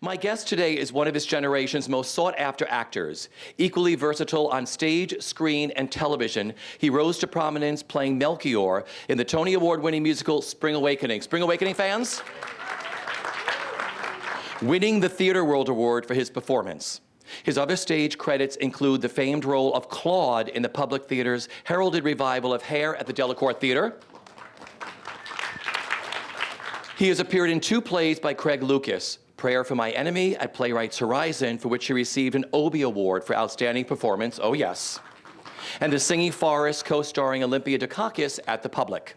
My guest today is one of his generation's most sought-after actors. Equally versatile on stage, screen, and television, he rose to prominence playing Melchior in the Tony Award-winning musical Spring Awakening. Spring Awakening fans? Winning the Theatre World Award for his performance. His other stage credits include the famed role of Claude in the Public Theater's heralded revival of Hair at the Delacorte Theatre. He has appeared in 2 plays by Craig Lucas, Prayer for My Enemy at Playwrights Horizon, for which he received an Obie Award for Outstanding Performance, oh yes, and The Singing Forest, co-starring Olympia Dukakis at the Public.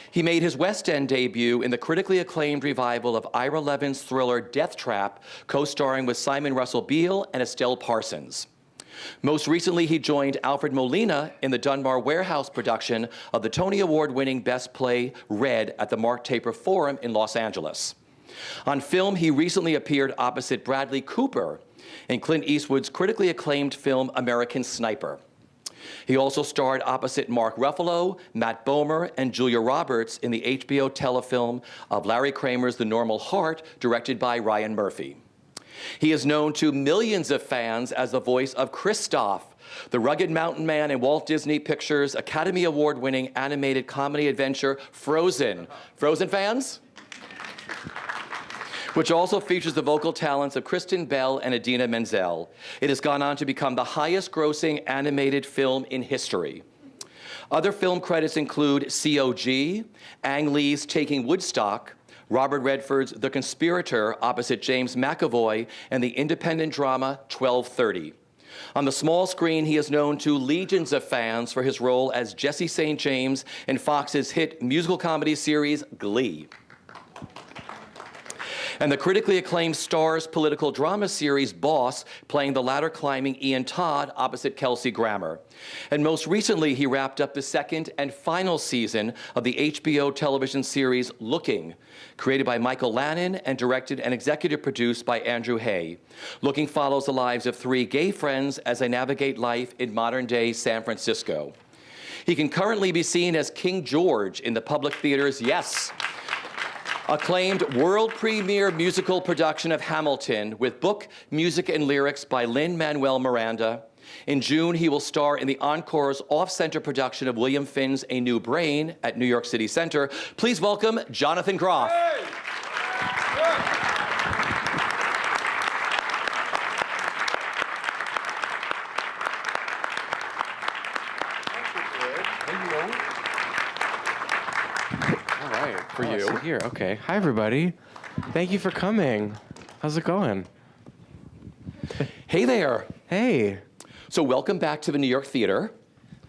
He made his West End debut in the critically acclaimed revival of Ira Levin's thriller Death Trap, co-starring with Simon Russell Beale and Estelle Parsons. Most recently, he joined Alfred Molina in the Dunbar Warehouse production of the Tony Award-winning Best Play Red at the Mark Taper Forum in Los Angeles. On film, he recently appeared opposite Bradley Cooper in Clint Eastwood's critically acclaimed film American Sniper. He also starred opposite Mark Ruffalo, Matt Bomer, and Julia Roberts in the HBO telefilm of Larry Kramer's The Normal Heart, directed by Ryan Murphy. He is known to millions of fans as the voice of Kristoff, the rugged mountain man in Walt Disney Pictures' Academy Award-winning animated comedy adventure Frozen. Frozen fans? Which also features the vocal talents of Kristen Bell and Idina Menzel. It has gone on to become the highest-grossing animated film in history. Other film credits include COG, Ang Lee's Taking Woodstock, Robert Redford's The Conspirator opposite James McAvoy, and the independent drama 12:30. On the small screen, he is known to legions of fans for his role as Jesse St. James in Fox's hit musical comedy series Glee, and the critically acclaimed Starz political drama series Boss, playing the ladder-climbing Ian Todd opposite Kelsey Grammer. And most recently, he wrapped up the 2nd and final season of the HBO television series Looking, created by Michael Lannan and directed and executive produced by Andrew Haigh. Looking follows the lives of 3 gay friends as they navigate life in modern-day San Francisco. He can currently be seen as King George in the Public Theater's, yes, acclaimed world premiere musical production of Hamilton with book, music, and lyrics by Lin-Manuel Miranda. In June, he will star in the Encores off-center production of William Finn's A New Brain at New York City Center. Please welcome Jonathan Groff. Hey. For you. So here, okay. Hi, everybody. Thank you for coming. How's it going? Hey there. Hey. So welcome back to the New York Theater.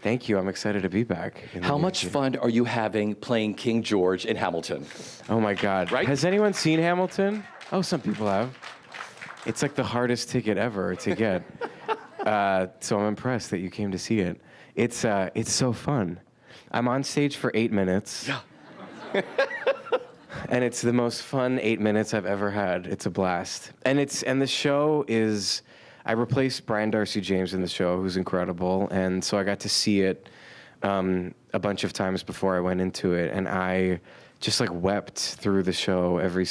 Thank you. I'm excited to be back. How much fun are you having playing King George in Hamilton? Oh, my God. Right? Has anyone seen Hamilton? Oh, some people have. It's like the hardest ticket ever to get. So I'm impressed that you came to see it. It's so fun. I'm on stage for 8 minutes. Yeah. And it's the most fun 8 minutes I've ever had. It's a blast. And the show is, I replaced Brian Darcy James in the show, who's incredible. And so I got to see it a bunch of times before I went into it. And I just like wept through the show every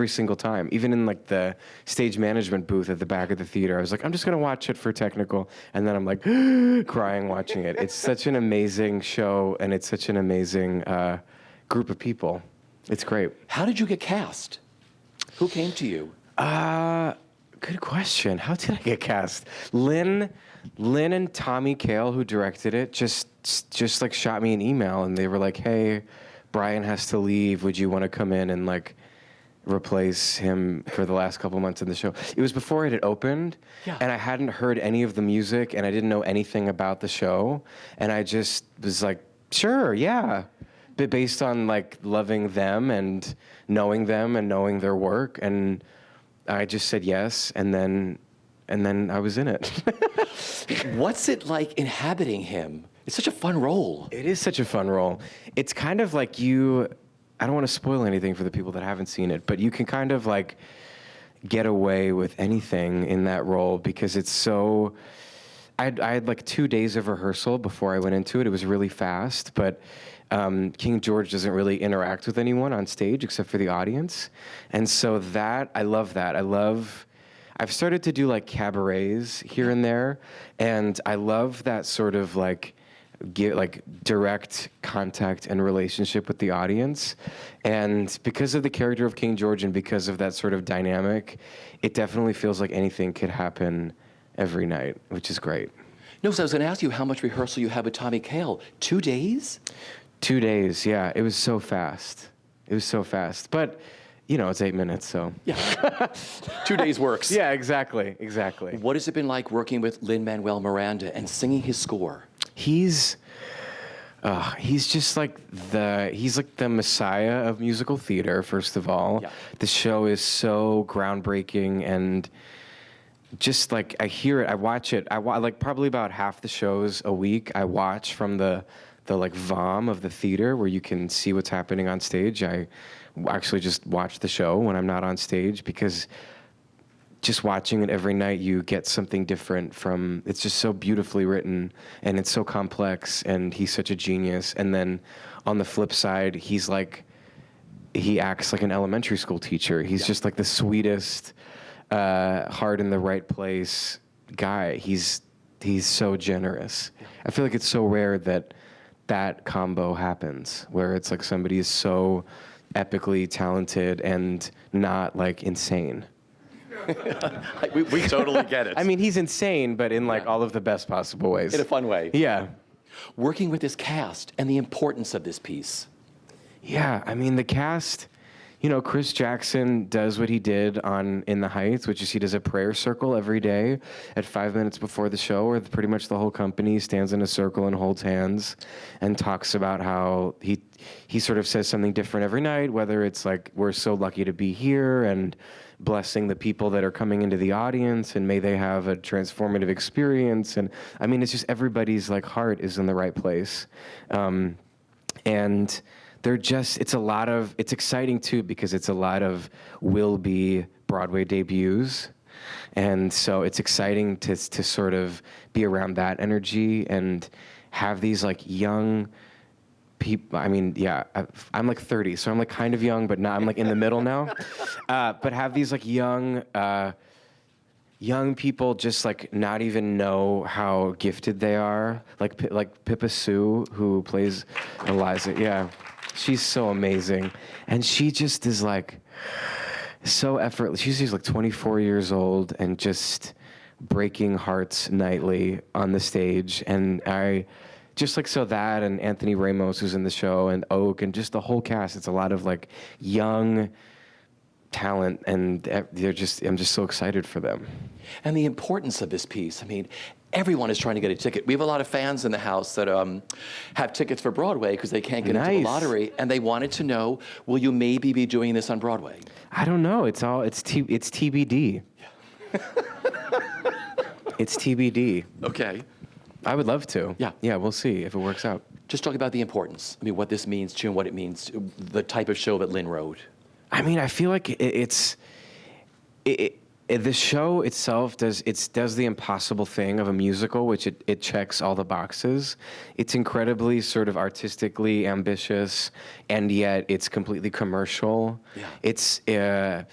single time. Even in like the stage management booth at the back of the theater, I was like, I'm just gonna watch it for technical. And then I'm like crying watching it. It's such an amazing show, and it's such an amazing group of people. It's great. How did you get cast? Who came to you? Good question. How did I get cast? Lin and Tommy Kail, who directed it, just like shot me an email, and they were like, "Hey, Brian has to leave. Would you want to come in and like replace him for the last couple months of the show?" It was before it had opened, yeah, and I hadn't heard any of the music, and I didn't know anything about the show, and I just was like, "Sure, yeah." But based on like loving them and knowing their work, and I just said yes, and then I was in it. What's it like inhabiting him? It's such a fun role. It is such a fun role. It's kind of like I don't want to spoil anything for the people that haven't seen it, but you can kind of like get away with anything in that role because it's so I had like 2 days of rehearsal before I went into it. It was really fast, but King George doesn't really interact with anyone on stage except for the audience. And so I love that. I've started to do like cabarets here and there, and I love that sort of like direct contact and relationship with the audience. And because of the character of King George and because of that sort of dynamic, it definitely feels like anything could happen every night, which is great. No, so I was going to ask you how much rehearsal you had with Tommy Kail. 2 days? 2 days, yeah. It was so fast. But, you know, it's 8 minutes, so. Yeah. 2 days works. Yeah, exactly. What has it been like working with Lin-Manuel Miranda and singing his score? He's just like he's like the messiah of musical theater, first of all. Yeah. The show is so groundbreaking, and just like I hear it, I watch it. Like probably about half the shows a week I watch from the like VOM of the theater where you can see what's happening on stage. I actually just watch the show when I'm not on stage, because just watching it every night, you get something different from, it's just so beautifully written, and it's so complex, and he's such a genius. And then on the flip side, he acts like an elementary school teacher. He's just like the sweetest, heart in the right place guy. He's so generous. I feel like it's so rare that combo happens, where it's like somebody is so epically talented and not like insane. we totally get it. I mean, he's insane, but in like all of the best possible ways. In a fun way. Yeah. Working with this cast and the importance of this piece. Yeah, I mean, the cast, you know, Chris Jackson does what he did on In the Heights, which is he does a prayer circle every day at 5 minutes before the show, where pretty much the whole company stands in a circle and holds hands and talks about how he sort of says something different every night, whether it's like, we're so lucky to be here, and blessing the people that are coming into the audience, and may they have a transformative experience. And I mean, it's just everybody's like heart is in the right place. And it's exciting too, because it's a lot of will-be Broadway debuts. And so it's exciting to sort of be around that energy and have these like young people. I mean, yeah, I'm like 30, so I'm like kind of young, but not, I'm like in the middle now. But have these like young people just like not even know how gifted they are. Like Pippa Sue, who plays Eliza. Yeah, she's so amazing, and she just is like so effortless. She's like 24 years old and just breaking hearts nightly on the stage, and just like so that, and Anthony Ramos, who's in the show, and Oak, and just the whole cast. It's a lot of like young talent, and I'm just so excited for them. And the importance of this piece. I mean, everyone is trying to get a ticket. We have a lot of fans in the house that have tickets for Broadway because they can't get into the lottery, and they wanted to know, will you maybe be doing this on Broadway? I don't know. It's TBD. Yeah. It's TBD. Okay. I would love to. Yeah. Yeah, we'll see if it works out. Just talk about the importance. I mean, what this means to you and what it means, the type of show that Lin wrote. I mean, I feel like the show itself does the impossible thing of a musical, which it checks all the boxes. It's incredibly sort of artistically ambitious, and yet it's completely commercial. Yeah. It's for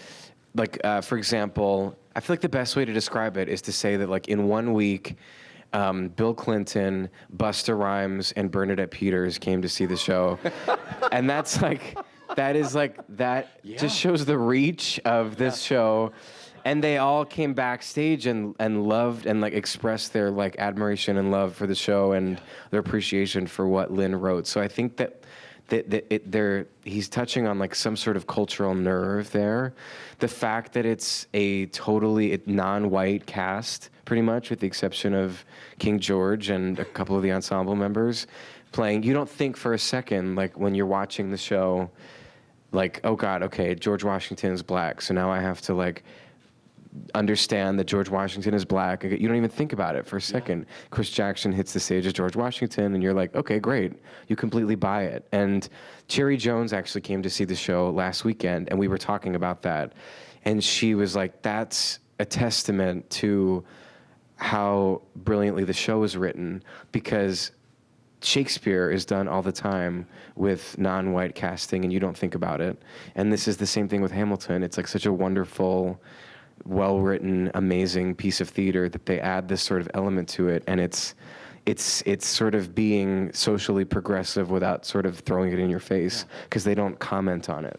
example, I feel like the best way to describe it is to say that like in 1 week, Bill Clinton, Busta Rhymes, and Bernadette Peters came to see the show. And that just shows the reach of this show. And they all came backstage and loved and like expressed their like admiration and love for the show and their appreciation for what Lin wrote. So I think that he's touching on like some sort of cultural nerve there. The fact that it's a totally non-white cast, pretty much, with the exception of King George and a couple of the ensemble members playing. You don't think for a second, like when you're watching the show, like, oh God, okay, George Washington is black, so now I have to like understand that George Washington is black. You don't even think about it for a second. Yeah. Chris Jackson hits the stage as George Washington, and you're like, okay, great. You completely buy it. And Cherry Jones actually came to see the show last weekend, and we were talking about that. And she was like, that's a testament to how brilliantly the show is written, because Shakespeare is done all the time with non-white casting, and you don't think about it. And this is the same thing with Hamilton. It's like such a wonderful, well-written, amazing piece of theater that they add this sort of element to it, and it's sort of being socially progressive without sort of throwing it in your face, because they don't comment on it.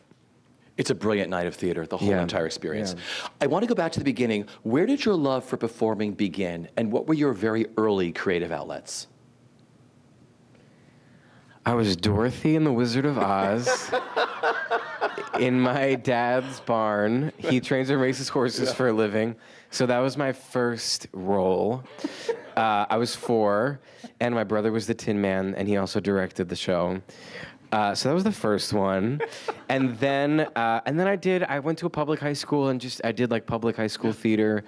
It's a brilliant night of theater, the whole Yeah. entire experience. Yeah. I want to go back to the beginning. Where did your love for performing begin, and what were your very early creative outlets? I was Dorothy in The Wizard of Oz in my dad's barn. He trains and races horses for a living. So that was my first role. I was 4, and my brother was the Tin Man, and he also directed the show. So that was the first one. And then I went to a public high school and I did like public high school theater.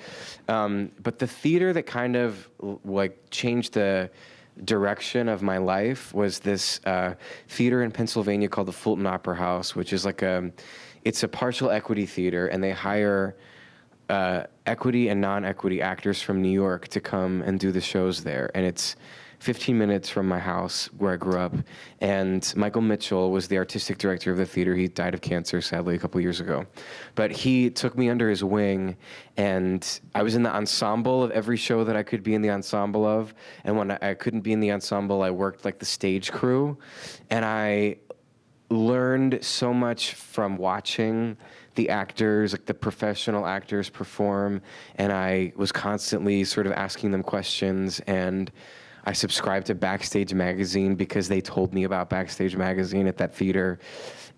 But the theater that kind of like changed the direction of my life was this theater in Pennsylvania called the Fulton Opera House, which is like it's a partial equity theater, and they hire equity and non-equity actors from New York to come and do the shows there. And it's 15 minutes from my house where I grew up. And Michael Mitchell was the artistic director of the theater. He died of cancer, sadly, a couple years ago. But he took me under his wing, and I was in the ensemble of every show that I could be in the ensemble of. And when I couldn't be in the ensemble, I worked like the stage crew. And I learned so much from watching the actors, like the professional actors perform. And I was constantly sort of asking them questions, and I subscribed to Backstage Magazine because they told me about Backstage Magazine at that theater.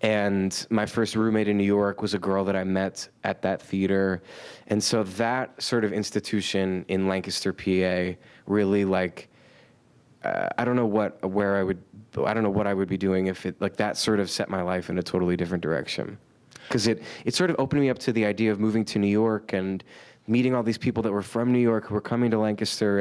And my first roommate in New York was a girl that I met at that theater. And so that sort of institution in Lancaster, PA, really like, I don't know what I would be doing if it, like that sort of set my life in a totally different direction. Because it sort of opened me up to the idea of moving to New York and meeting all these people that were from New York who were coming to Lancaster.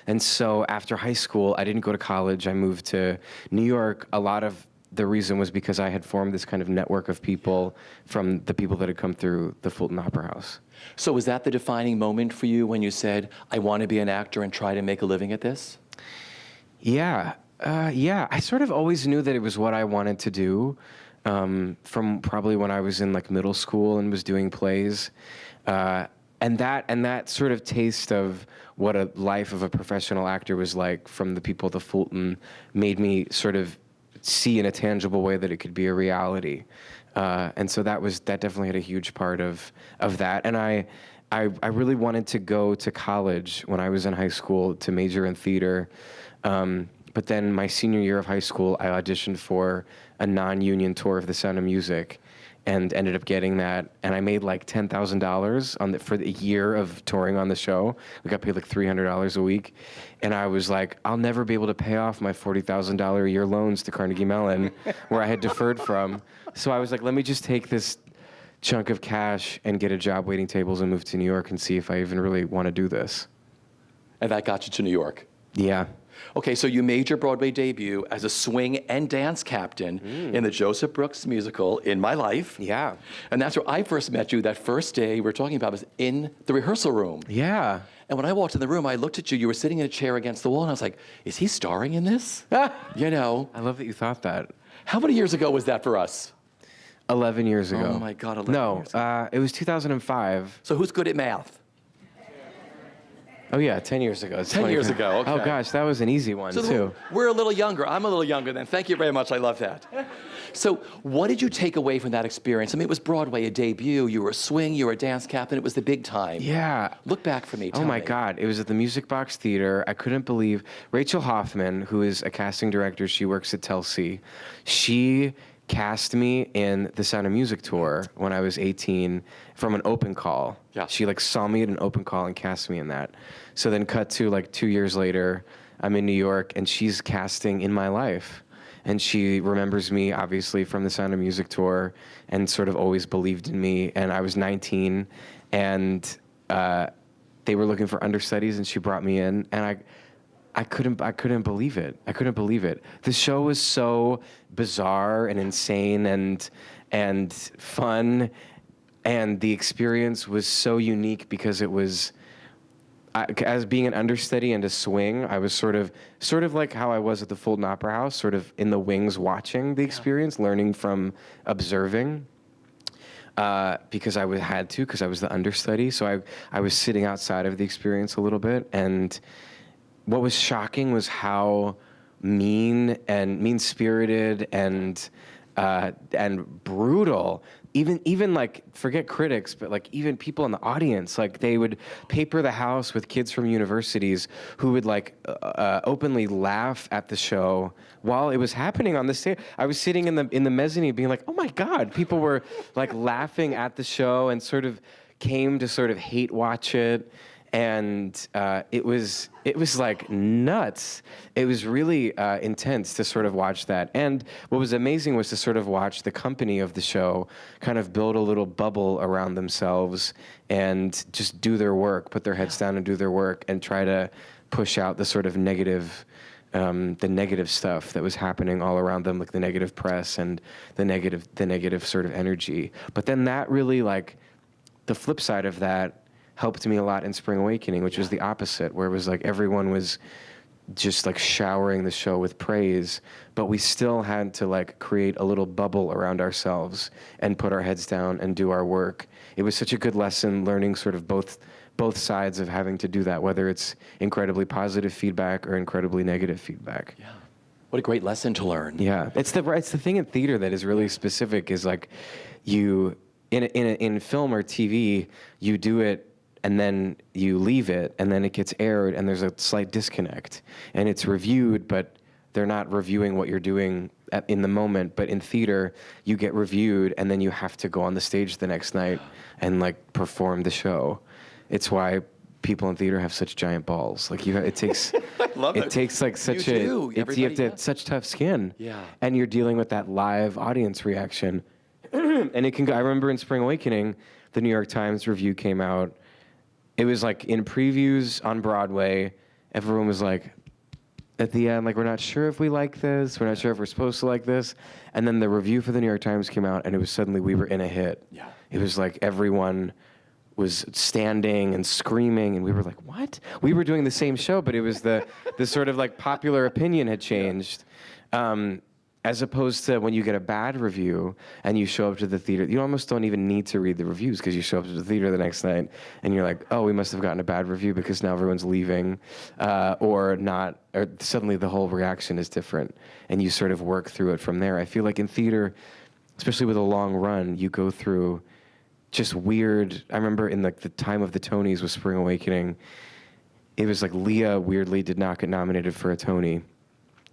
And so after high school, I didn't go to college. I moved to New York. A lot of the reason was because I had formed this kind of network of people from the people that had come through the Fulton Opera House. So was that the defining moment for you when you said, I want to be an actor and try to make a living at this? Yeah. I sort of always knew that it was what I wanted to do from probably when I was in like middle school and was doing plays. And that sort of taste of what a life of a professional actor was like from the people at the Fulton made me sort of see in a tangible way that it could be a reality. And so that definitely had a huge part of that. And I really wanted to go to college when I was in high school to major in theater. But then my senior year of high school, I auditioned for a non-union tour of The Sound of Music, and ended up getting that. And I made like $10,000 for the year of touring on the show. We got paid like $300 a week. And I was like, I'll never be able to pay off my $40,000 a year loans to Carnegie Mellon, where I had deferred from. So I was like, let me just take this chunk of cash and get a job waiting tables and move to New York and see if I even really want to do this. And that got you to New York? Yeah. Okay, so you made your Broadway debut as a swing and dance captain in the Joseph Brooks musical, In My Life. Yeah. And that's where I first met you. That first day we were talking about was in the rehearsal room. Yeah. And when I walked in the room, I looked at you. You were sitting in a chair against the wall, and I was like, is he starring in this? You know. I love that you thought that. How many years ago was that for us? 11 years ago. Oh, my God, 11 years ago. No, it was 2005. So who's good at math? Oh, yeah, 10 years ago. It's 10 years 25. ago, okay. Oh, gosh, that was an easy one, So too. we're a little younger. I'm a little younger then. Thank you very much. I love that. So what did you take away from that experience? I mean, it was Broadway, a debut. You were a swing. You were a dance captain. It was the big time. Yeah. Look back for me. Oh, my God. It was at the Music Box Theater. I couldn't believe Rachel Hoffman, who is a casting director. She works at Telsey. She cast me in the Sound of Music tour when I was 18 from an open call. Yeah. She like saw me at an open call and cast me in that. So then cut to like 2 years later, I'm in New York and she's casting In My Life. And she remembers me obviously from the Sound of Music tour and sort of always believed in me. And I was 19 and they were looking for understudies and she brought me in and I couldn't believe it. I couldn't believe it. The show was so bizarre and insane and fun, and the experience was so unique because it was as being an understudy and a swing, I was sort of like how I was at the Fulton Opera House, sort of in the wings watching the experience, learning from observing. Because I because I was the understudy. So I was sitting outside of the experience a little bit. And what was shocking was how mean-spirited and brutal, even like, forget critics, but like even people in the audience, like they would paper the house with kids from universities who would like openly laugh at the show while it was happening on the stage. I was sitting in the mezzanine being like, oh my God, people were like laughing at the show and sort of came to sort of hate watch it. And it was like nuts. It was really intense to sort of watch that. And what was amazing was to sort of watch the company of the show kind of build a little bubble around themselves and just do their work, put their heads down and do their work, and try to push out the sort of negative stuff that was happening all around them, like the negative press and the negative sort of energy. But then that really, like, the flip side of that helped me a lot in Spring Awakening, which was the opposite, where it was like everyone was just like showering the show with praise, but we still had to like create a little bubble around ourselves and put our heads down and do our work. It was such a good lesson learning sort of both sides of having to do that, whether it's incredibly positive feedback or incredibly negative feedback. Yeah. What a great lesson to learn. Yeah. It's the thing in theater that is really specific, is like you in film or TV, you do it and then you leave it, and then it gets aired, and there's a slight disconnect. And it's reviewed, but they're not reviewing what you're doing in the moment. But in theater, you get reviewed, and then you have to go on the stage the next night and like perform the show. It's why people in theater have such giant balls. Like it takes, I love it takes like such you have to such tough skin. Yeah. And you're dealing with that live audience reaction, and it can go. I remember in Spring Awakening, the New York Times review came out. It was like in previews on Broadway, everyone was like, at the end, like, we're not sure if we like this, we're not sure if we're supposed to like this. And then the review for the New York Times came out, and it was suddenly we were in a hit. Yeah. It was like everyone was standing and screaming, and we were like, what? We were doing the same show, but it was the sort of like popular opinion had changed. As opposed to when you get a bad review and you show up to the theater, you almost don't even need to read the reviews, because you show up to the theater the next night and you're like, oh, we must have gotten a bad review because now everyone's leaving, or suddenly the whole reaction is different, and you sort of work through it from there. I feel like in theater, especially with a long run, you go through just weird. I remember in like the time of the Tonys with Spring Awakening, it was like Leah weirdly did not get nominated for a Tony.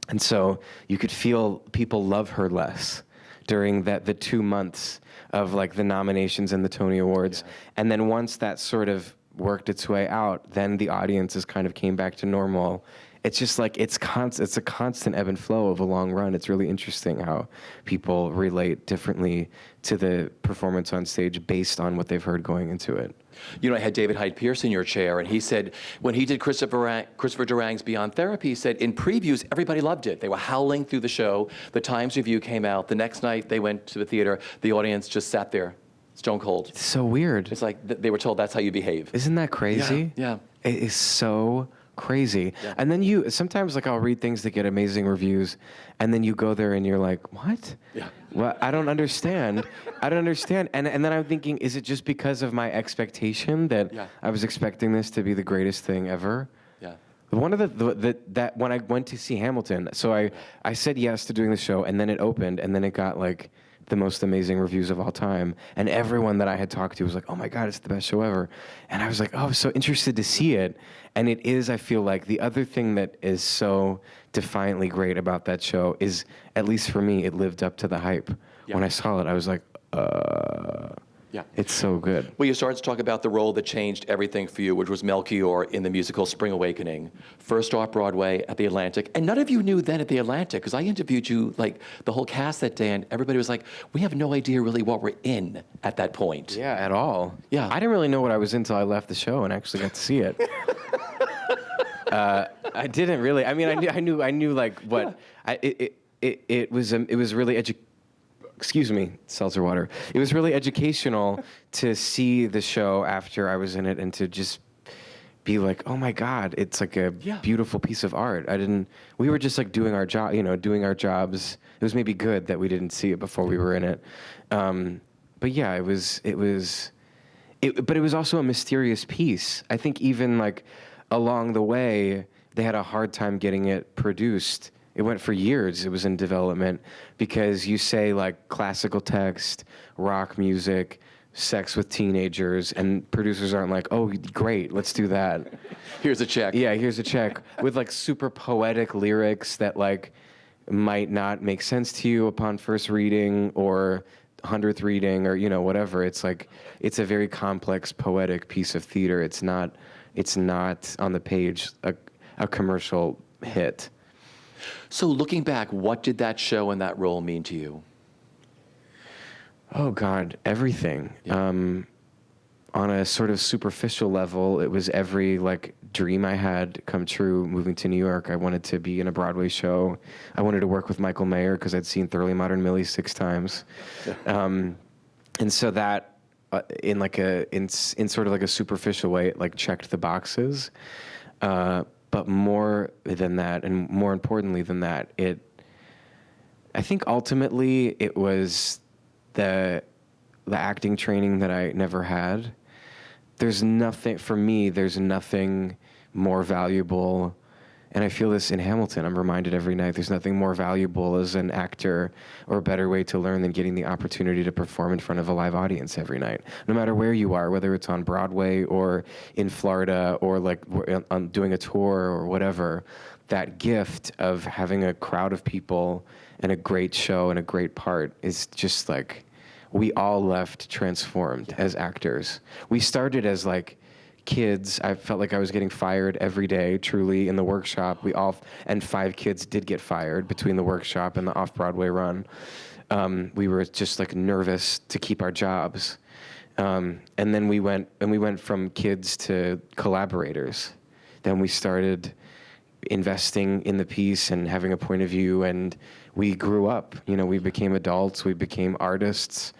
And so you could feel people love her less during the 2 months of like the nominations and the Tony Awards. Yeah. And then once that sort of worked its way out, then the audiences kind of came back to normal. It's just like it's a constant ebb and flow of a long run. It's really interesting how people relate differently to the performance on stage based on what they've heard going into it. You know, I had David Hyde Pierce in your chair, and he said when he did Christopher Durang's Beyond Therapy, he said in previews, everybody loved it. They were howling through the show. The Times review came out. The next night they went to the theater. The audience just sat there, stone cold. It's so weird. It's like they were told that's how you behave. Isn't that crazy? Yeah. It is so crazy. Yeah. And then sometimes like I'll read things that get amazing reviews, and then you go there and you're like, what? Yeah. Well, I don't understand. I don't understand. And then I'm thinking, is it just because of my expectation that I was expecting this to be the greatest thing ever? Yeah. One of that when I went to see Hamilton, so I said yes to doing the show, and then it opened, and then it got like the most amazing reviews of all time. And everyone that I had talked to was like, oh my God, it's the best show ever. And I was like, oh, I'm so interested to see it. And it is, I feel like, the other thing that is so defiantly great about that show is, at least for me, it lived up to the hype. Yeah. When I saw it, I was like, yeah, it's so good. Well, you started to talk about the role that changed everything for you, which was Melchior in the musical Spring Awakening. First off Broadway at the Atlantic. And none of you knew then at the Atlantic, because I interviewed you, like, the whole cast that day, and everybody was like, we have no idea really what we're in at that point. Yeah, at all. Yeah. I didn't really know what I was in until I left the show and actually got to see it. I didn't really. I mean, I knew like what. Yeah. It was really excuse me, seltzer water. It was really educational to see the show after I was in it, and to just be like, oh my God, it's like a beautiful piece of art. We were just like doing our job, doing our jobs. It was maybe good that we didn't see it before we were in it. But yeah, but it was also a mysterious piece. I think even like along the way, they had a hard time getting it produced. It went for years. It was in development because you say like classical text, rock music, sex with teenagers, and producers aren't like, oh, great, let's do that. Here's a check. Yeah, here's a check with like super poetic lyrics that like might not make sense to you upon first reading or 100th reading or whatever. It's like it's a very complex poetic piece of theater. It's not on the page a commercial hit. So looking back, what did that show and that role mean to you? Oh God, everything. Yeah. On a sort of superficial level, it was every like dream I had come true. Moving to New York, I wanted to be in a Broadway show. I wanted to work with Michael Mayer because I'd seen Thoroughly Modern Millie 6 times, and so that in sort of like a superficial way, it like checked the boxes. But more than that, and more importantly than that, I think ultimately it was the acting training that I never had. There's nothing more valuable, and I feel this in Hamilton. I'm reminded every night, there's nothing more valuable as an actor or a better way to learn than getting the opportunity to perform in front of a live audience every night. No matter where you are, whether it's on Broadway or in Florida or like doing a tour or whatever, that gift of having a crowd of people and a great show and a great part is just like, we all left transformed as actors. We started as like kids. I felt like I was getting fired every day, truly, in the workshop. And 5 kids did get fired between the workshop and the off-Broadway run. We were just like nervous to keep our jobs. And then we went from kids to collaborators. Then we started investing in the piece and having a point of view, and we grew up. We became adults. We became artists.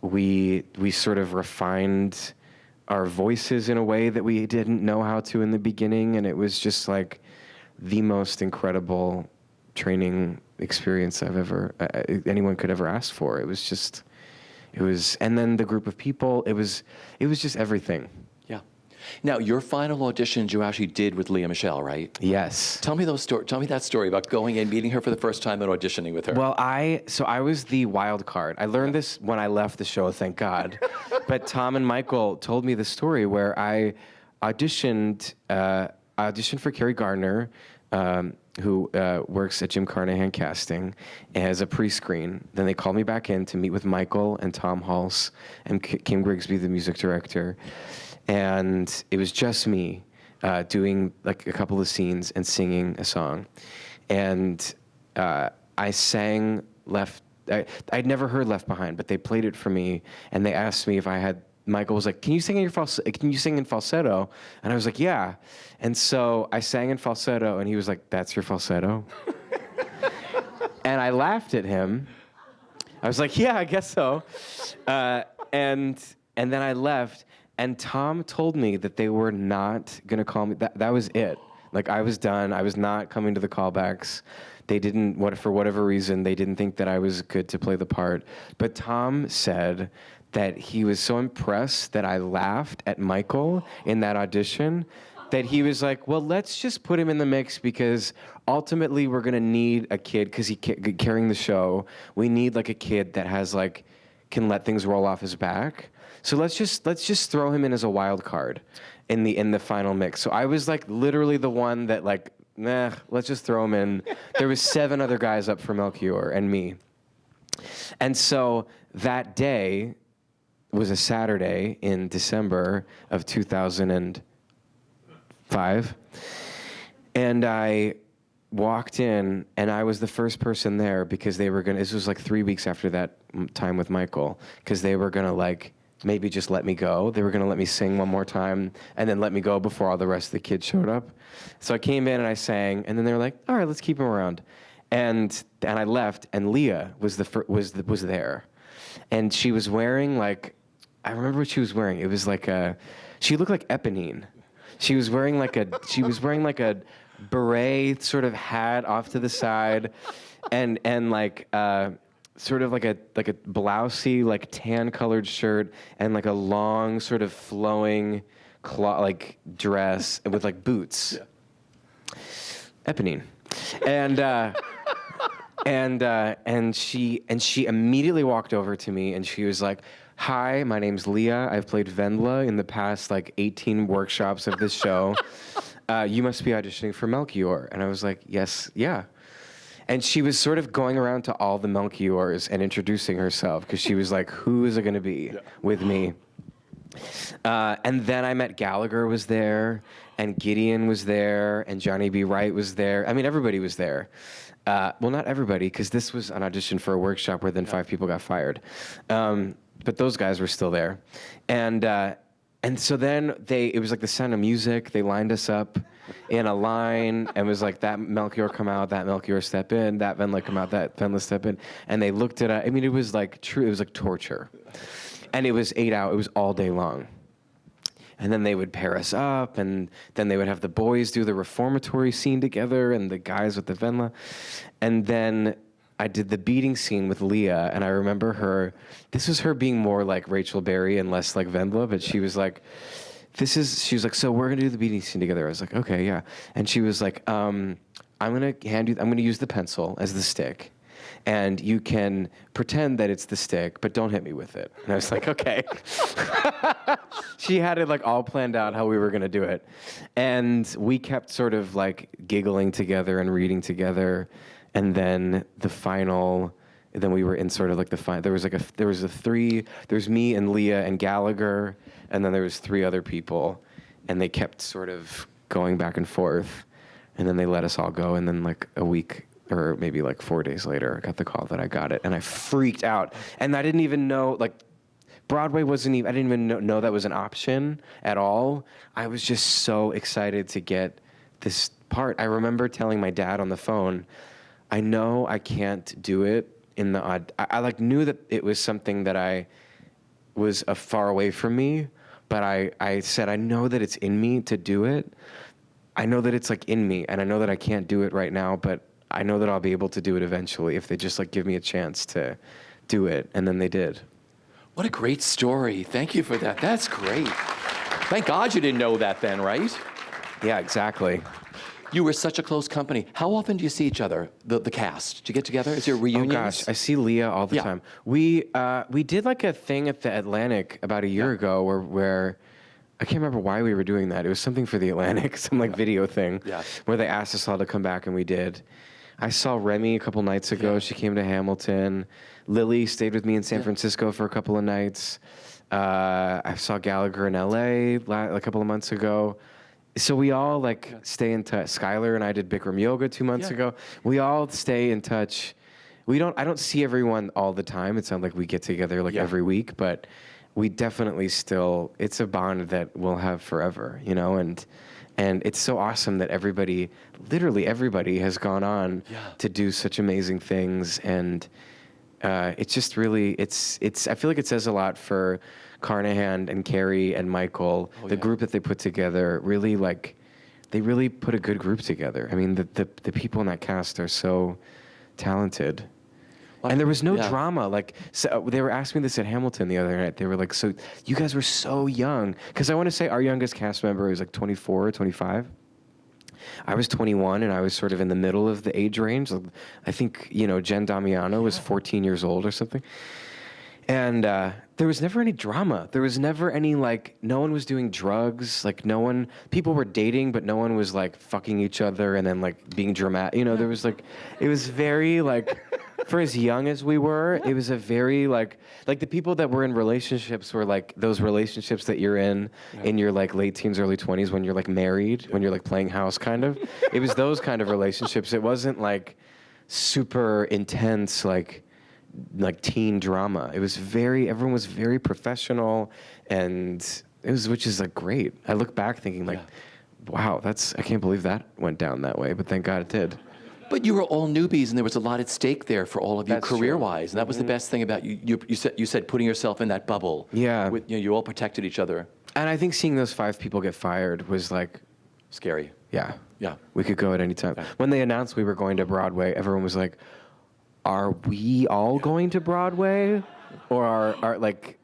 We sort of refined our voices in a way that we didn't know how to in the beginning, and it was just like the most incredible training experience anyone could ever ask for. And then the group of people. It was just everything. Now, your final auditions you actually did with Lea Michele, right? Yes. Tell me that story about going and meeting her for the first time and auditioning with her. Well, I was the wild card. I learned this when I left the show, thank God. But Tom and Michael told me the story where I auditioned for Carrie Gardner, who works at Jim Carnahan Casting, as a pre-screen. Then they called me back in to meet with Michael and Tom Hulse and Kim Grigsby, the music director. And it was just me doing like a couple of scenes and singing a song. And I sang I'd never heard Left Behind, but they played it for me, and they asked me if I had. Michael was like, "Can you sing in falsetto?" And I was like, "Yeah." And so I sang in falsetto, and he was like, "That's your falsetto?" And I laughed at him. I was like, "Yeah, I guess so." And then I left. And Tom told me that they were not going to call me. That was it. Like, I was done. I was not coming to the callbacks. They didn't, for whatever reason, they didn't think that I was good to play the part. But Tom said that he was so impressed that I laughed at Michael in that audition that he was like, well, let's just put him in the mix because ultimately we're going to need a kid because he's carrying the show. We need like a kid that has like, can let things roll off his back. So let's just throw him in as a wild card in the final mix. So I was like literally the one that like, nah, let's just throw him in. There was 7 other guys up for Melchior and me. And so that day was a Saturday in December of 2005. And I walked in, and I was the first person there because they were this was like 3 weeks after that time with Michael, because they were gonna like, maybe just let me go. They were going to let me sing one more time and then let me go before all the rest of the kids showed up. So I came in and I sang, and then they were like, all right, let's keep him around. And I left, and Lea was there. And she was wearing like I remember what she was wearing. It was like she looked like Eponine. She was wearing like a beret sort of hat off to the side, and like sort of like a blousey, like tan colored shirt, and like a long sort of flowing like dress with like boots. Yeah. Eponine. And she immediately walked over to me and she was like, "Hi, my name's Leah. I've played Wendla in the past like 18 workshops of this show. You must be auditioning for Melchior." And I was like, "Yes, yeah." And she was sort of going around to all the Melchiors and introducing herself because she was like, "Who is it going to be with me?" And then I met Gallagher was there, and Gideon was there, and Johnny B. Wright was there. I mean, everybody was there. Well, not everybody, because this was an audition for a workshop where then 5 people got fired. But those guys were still there. And so then it was like the Sound of Music. They lined us up in a line and was like, that Melchior come out, that Melchior step in, that Wendla come out, that Wendla step in. And they looked at it. I mean, it was like true. It was like torture. And it was 8 hours. It was all day long. And then they would pair us up, and then they would have the boys do the reformatory scene together and the guys with the Wendla. And then I did the beating scene with Leah, and I remember this was her being more like Rachel Berry and less like Wendla, but she was like, she was like, "So we're gonna do the beating scene together." I was like, "Okay, yeah." And she was like, I'm gonna use the pencil as the stick. And you can pretend that it's the stick, but don't hit me with it. And I was like, okay. She had it like all planned out how we were going to do it. And we kept sort of like giggling together and reading together. And then then we were in sort of like the final, there was me and Leah and Gallagher, and then there was 3 other people. And they kept sort of going back and forth. And then they let us all go. And then like a week or maybe like 4 days later, I got the call that I got it, and I freaked out. And I didn't even know, like, Broadway wasn't even, I didn't even know that was an option at all. I was just so excited to get this part. I remember telling my dad on the phone, I know I can't do it in the I like knew that it was something that I was far away from me, but I said, I know that it's in me to do it. I know that it's like in me, and I know that I can't do it right now, but I know that I'll be able to do it eventually if they just like give me a chance to do it. And then they did. What a great story. Thank you for that. That's great. Thank God you didn't know that then, right? Yeah, exactly. You were such a close company. How often do you see each other, the cast? Do you get together? Is there reunions? Oh gosh, I see Leah all the time. We did like a thing at the Atlantic about a year ago where I can't remember why we were doing that. It was something for the Atlantic, some like video thing where they asked us all to come back, and we did. I saw Remy a couple nights ago. She came to Hamilton. Lily stayed with me in San Francisco for a couple of nights. I saw Gallagher in LA a couple of months ago. So we all like stay in touch. Skylar and I did Bikram yoga 2 months ago. We all stay in touch. I don't see everyone all the time. It's not like we get together like every week, but we definitely still, it's a bond that we'll have forever, you know, and it's so awesome that literally everybody has gone on to do such amazing things. And it's just really, I feel like it says a lot for Carnahan and Carrie and Michael, the group that they put together, really like, they really put a good group together. I mean, the people in that cast are so talented. And there was no drama. Like, so they were asking me this at Hamilton the other night. They were like, "So you guys were so young." Because I want to say our youngest cast member was like 24 or 25. I was 21, and I was sort of in the middle of the age range. I think, Jen Damiano was 14 years old or something. And there was never any drama. There was never any, like, no one was doing drugs. Like, people were dating, but no one was, like, fucking each other and then, like, being dramatic. There was, like, it was very, like, for as young as we were, it was a very, like the people that were in relationships were, like, those relationships that you're in your, like, late teens, early 20s when you're, like, married, when you're, like, playing house, kind of. It was those kind of relationships. It wasn't, like, super intense, like teen drama. It was everyone was very professional, and which is like great. I look back thinking like, wow, I can't believe that went down that way, but thank God it did. But you were all newbies, and there was a lot at stake there for all of you That's true. career-wise. And that was the best thing about you. You said putting yourself in that bubble. Yeah. With, you all protected each other. And I think seeing those 5 people get fired was like, Scary. yeah. Yeah. We could go at any time. Okay. When they announced we were going to Broadway, everyone was like, are we all going to Broadway? Or are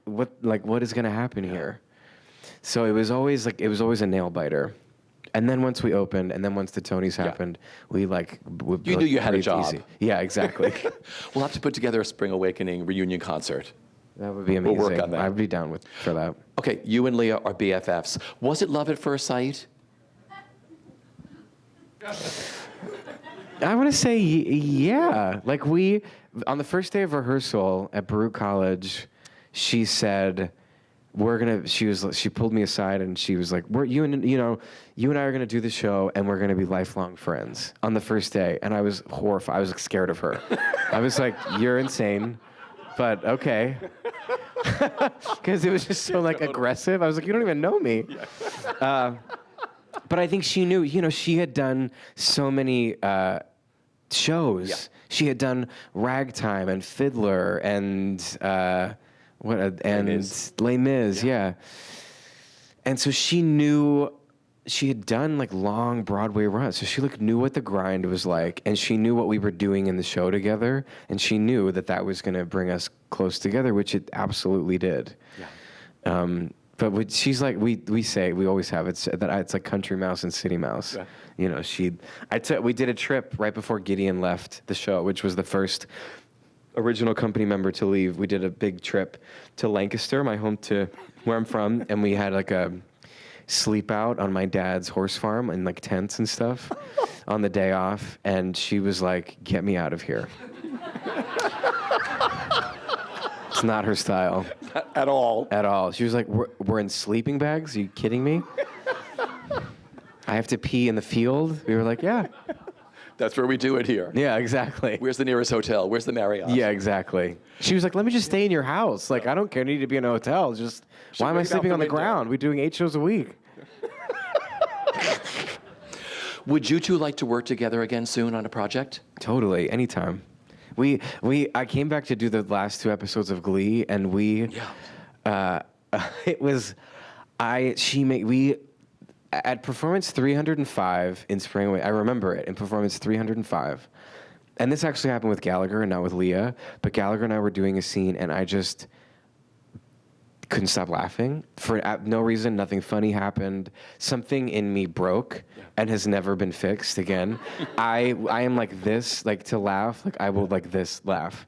what is going to happen here? So it was always a nail biter. And then once we opened, and then once the Tonys happened, we You knew you had a breathed job. easy. Yeah, exactly. We'll have to put together a Spring Awakening reunion concert. That would be amazing. We'll work on that. I'd be down for that. Okay, you and Leah are BFFs. Was it love at first sight? I want to say yeah. Like on the first day of rehearsal at Baruch College, she said, she pulled me aside and she was like, you and I are gonna do the show and we're gonna be lifelong friends on the first day. And I was horrified. I was like, scared of her. I was like, you're insane, but okay. Because it was just so like aggressive. I was like, you don't even know me. But I think she knew, she had done so many shows. Yeah. She had done Ragtime and Fiddler and Les Mis, yeah. And so she knew she had done like long Broadway runs. So she knew what the grind was like, and she knew what we were doing in the show together, and she knew that was going to bring us close together, which it absolutely did. Yeah. But she's like, we always have it's like country mouse and city mouse. Yeah. We did a trip right before Gideon left the show, which was the first original company member to leave. We did a big trip to Lancaster, my home to where I'm from, and we had like a sleep out on my dad's horse farm in like tents and stuff on the day off. And she was like, "Get me out of here." It's not her style. At all. At all. She was like, we're in sleeping bags? Are you kidding me? I have to pee in the field? We were like, yeah. That's where we do it here. Yeah, exactly. Where's the nearest hotel? Where's the Marriott? Yeah, exactly. She was like, let me just stay in your house. Like, I don't care. I need to be in a hotel. Just, why am I sleeping on the ground? We're doing 8 shows a week. Would you two like to work together again soon on a project? Totally. Anytime. I came back to do the last 2 episodes of Glee, and it was, at performance 305 in Spring Away, I remember it, in performance 305, and this actually happened with Gallagher and not with Leah, but Gallagher and I were doing a scene, and I just couldn't stop laughing for no reason. Nothing funny happened. Something in me broke and has never been fixed again. I am like this, like to laugh, like I will like this laugh.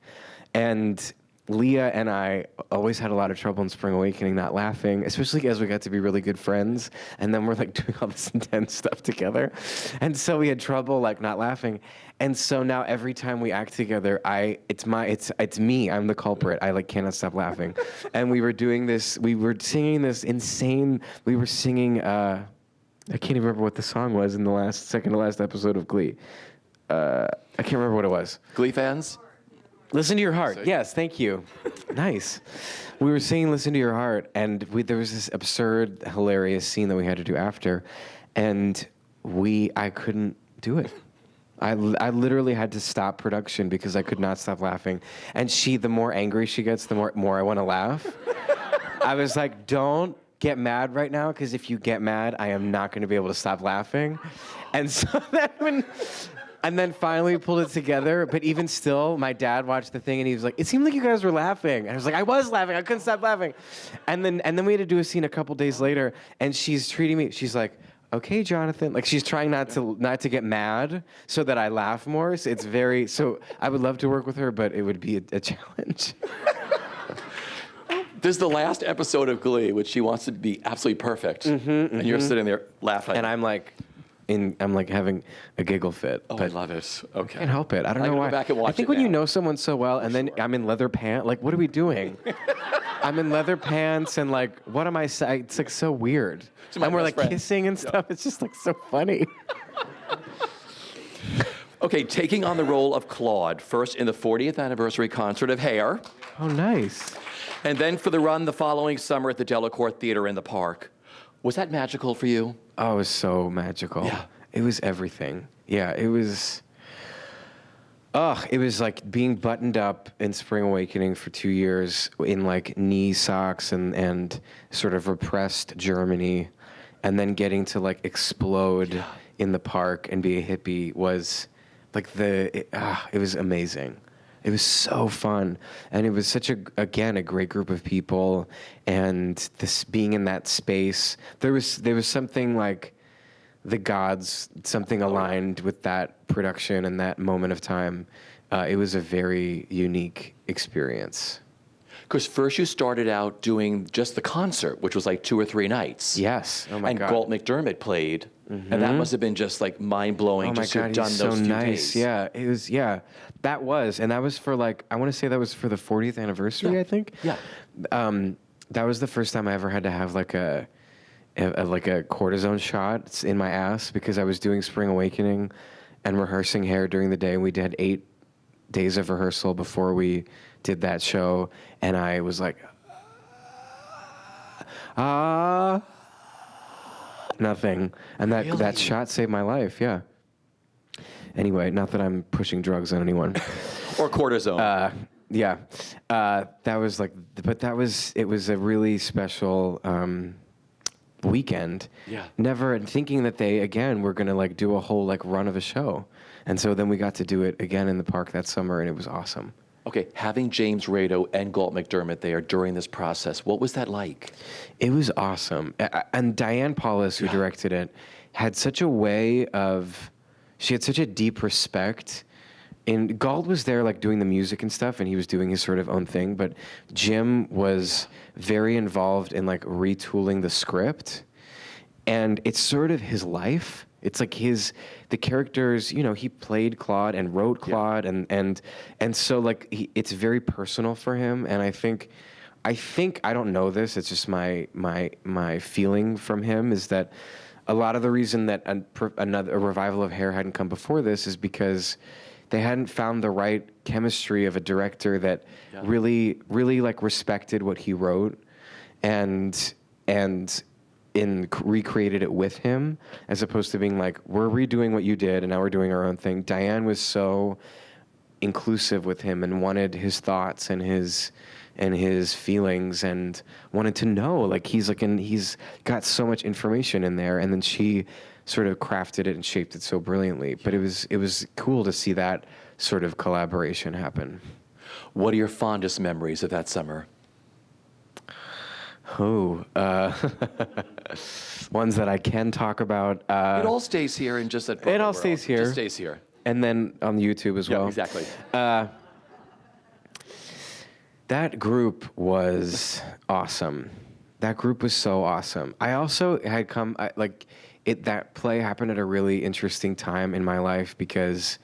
And Leah and I always had a lot of trouble in Spring Awakening not laughing, especially as we got to be really good friends. And then we're like doing all this intense stuff together. And so we had trouble like not laughing. And so now every time we act together, it's me. I'm the culprit. I like cannot stop laughing. And we were doing this. We were singing this insane. We were singing. I can't even remember what the song was in the second to last episode of Glee. I can't remember what it was. Glee fans? Listen to Your Heart. Yes, thank you. Nice. We were singing Listen to Your Heart, and there was this absurd, hilarious scene that we had to do after, and I couldn't do it. I literally had to stop production because I could not stop laughing. And the more angry she gets, the more I want to laugh. I was like, don't get mad right now, because if you get mad, I am not going to be able to stop laughing. And so then finally we pulled it together, but even still, my dad watched the thing and he was like, it seemed like you guys were laughing. And I was like, I was laughing, I couldn't stop laughing. And then we had to do a scene a couple days later, and she's treating me, she's like, okay, Jonathan. Like, she's trying not to get mad so that I laugh more. So I would love to work with her, but it would be a challenge. This is the last episode of Glee, which she wants to be absolutely perfect. And you're sitting there laughing. And I'm like having a giggle fit. Oh, I love it. Okay. I can't help it. I don't know why. Go back and watch I think it when you now. know someone so well, and then I'm in leather pants, like, what are we doing? I'm in leather pants, and like, what am I saying? It's like so weird. my And we're best like friend. kissing and stuff. It's just like so funny. Okay, taking on the role of Claude, first in the 40th anniversary concert of Hair, Oh, nice. and then for the run the following summer at the Delacorte Theater in the Park. Was that magical for you? Oh, it was so magical. Yeah. It was everything. Yeah, it was. Ugh, it was like being buttoned up in Spring Awakening for 2 years in like knee socks and sort of repressed Germany, and then getting to like explode in the park and be a hippie was like it was amazing. It was so fun, and it was such a great group of people, and this being in that space, there was something like the gods, something aligned with that production and that moment of time. It was a very unique experience. Because first you started out doing just the concert, which was like 2 or 3 nights. Yes. Oh my and God. And Galt McDermott played, and that must have been just like mind-blowing just to have done those few days. Yeah, it was, that was for like, I want to say that was for the 40th anniversary, I think. Yeah. That was the first time I ever had to have like a cortisone shot in my ass because I was doing Spring Awakening and rehearsing Hair during the day. We did 8 days of rehearsal before we did that show, and I was like, nothing. And that shot saved my life, yeah. Anyway, not that I'm pushing drugs on anyone. Or cortisone. Yeah. It was a really special weekend. Yeah. Never thinking that they, again, were going to like do a whole like run of a show. And so then we got to do it again in the park that summer, and it was awesome. Okay, having James Rado and Galt McDermott there during this process, what was that like? It was awesome. And Diane Paulus, who directed it, had such a way of, she had such a deep respect. And Galt was there like doing the music and stuff, and he was doing his sort of own thing, but Jim was very involved in like retooling the script. And it's sort of his life. It's like the characters, you know, he played Claude and wrote Claude, and so like it's very personal for him. And I think I don't know this. It's just my feeling from him is that a lot of the reason that a revival of Hair hadn't come before this is because they hadn't found the right chemistry of a director that really like respected what he wrote, and recreated it with him, as opposed to being like, we're redoing what you did and now we're doing our own thing. Diane was so inclusive with him and wanted his thoughts and his feelings, and wanted to know, like, he's got so much information in there, and then she sort of crafted it and shaped it so brilliantly. But it was cool to see that sort of collaboration happen. What are your fondest memories of that summer? Ones that I can talk about. It all stays here and just at Broadway It all World. stays here. Just stays here. And then on YouTube as well. Yeah, exactly. That group was awesome. That group was so awesome. I also had that play happened at a really interesting time in my life, because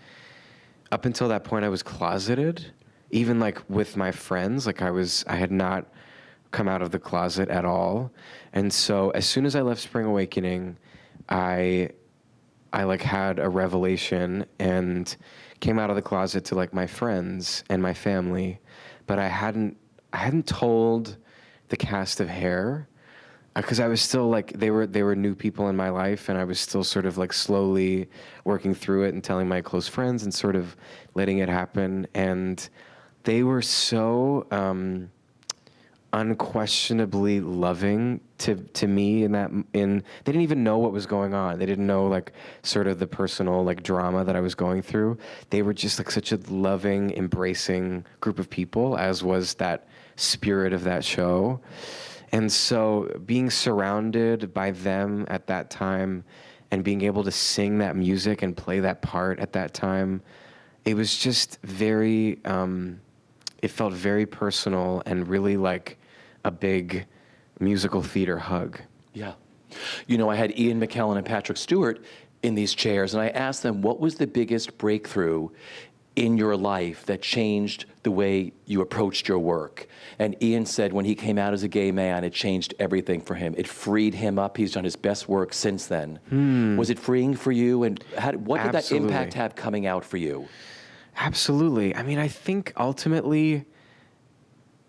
up until that point I was closeted, even like with my friends. Like I had not come out of the closet at all. And so as soon as I left Spring Awakening, I like had a revelation and came out of the closet to like my friends and my family, but I hadn't told the cast of Hair, because I was still like, they were new people in my life, and I was still sort of like slowly working through it and telling my close friends and sort of letting it happen. And they were so unquestionably loving to me they didn't even know what was going on. They didn't know like sort of the personal like drama that I was going through. They were just like such a loving, embracing group of people, as was that spirit of that show. And so being surrounded by them at that time and being able to sing that music and play that part at that time, it was just very, it felt very personal and really like a big musical theater hug. Yeah. You know, I had Ian McKellen and Patrick Stewart in these chairs, and I asked them, what was the biggest breakthrough in your life that changed the way you approached your work? And Ian said when he came out as a gay man, it changed everything for him. It freed him up. He's done his best work since then. Was it freeing for you? And what did that impact have coming out for you? Absolutely. I mean, I think ultimately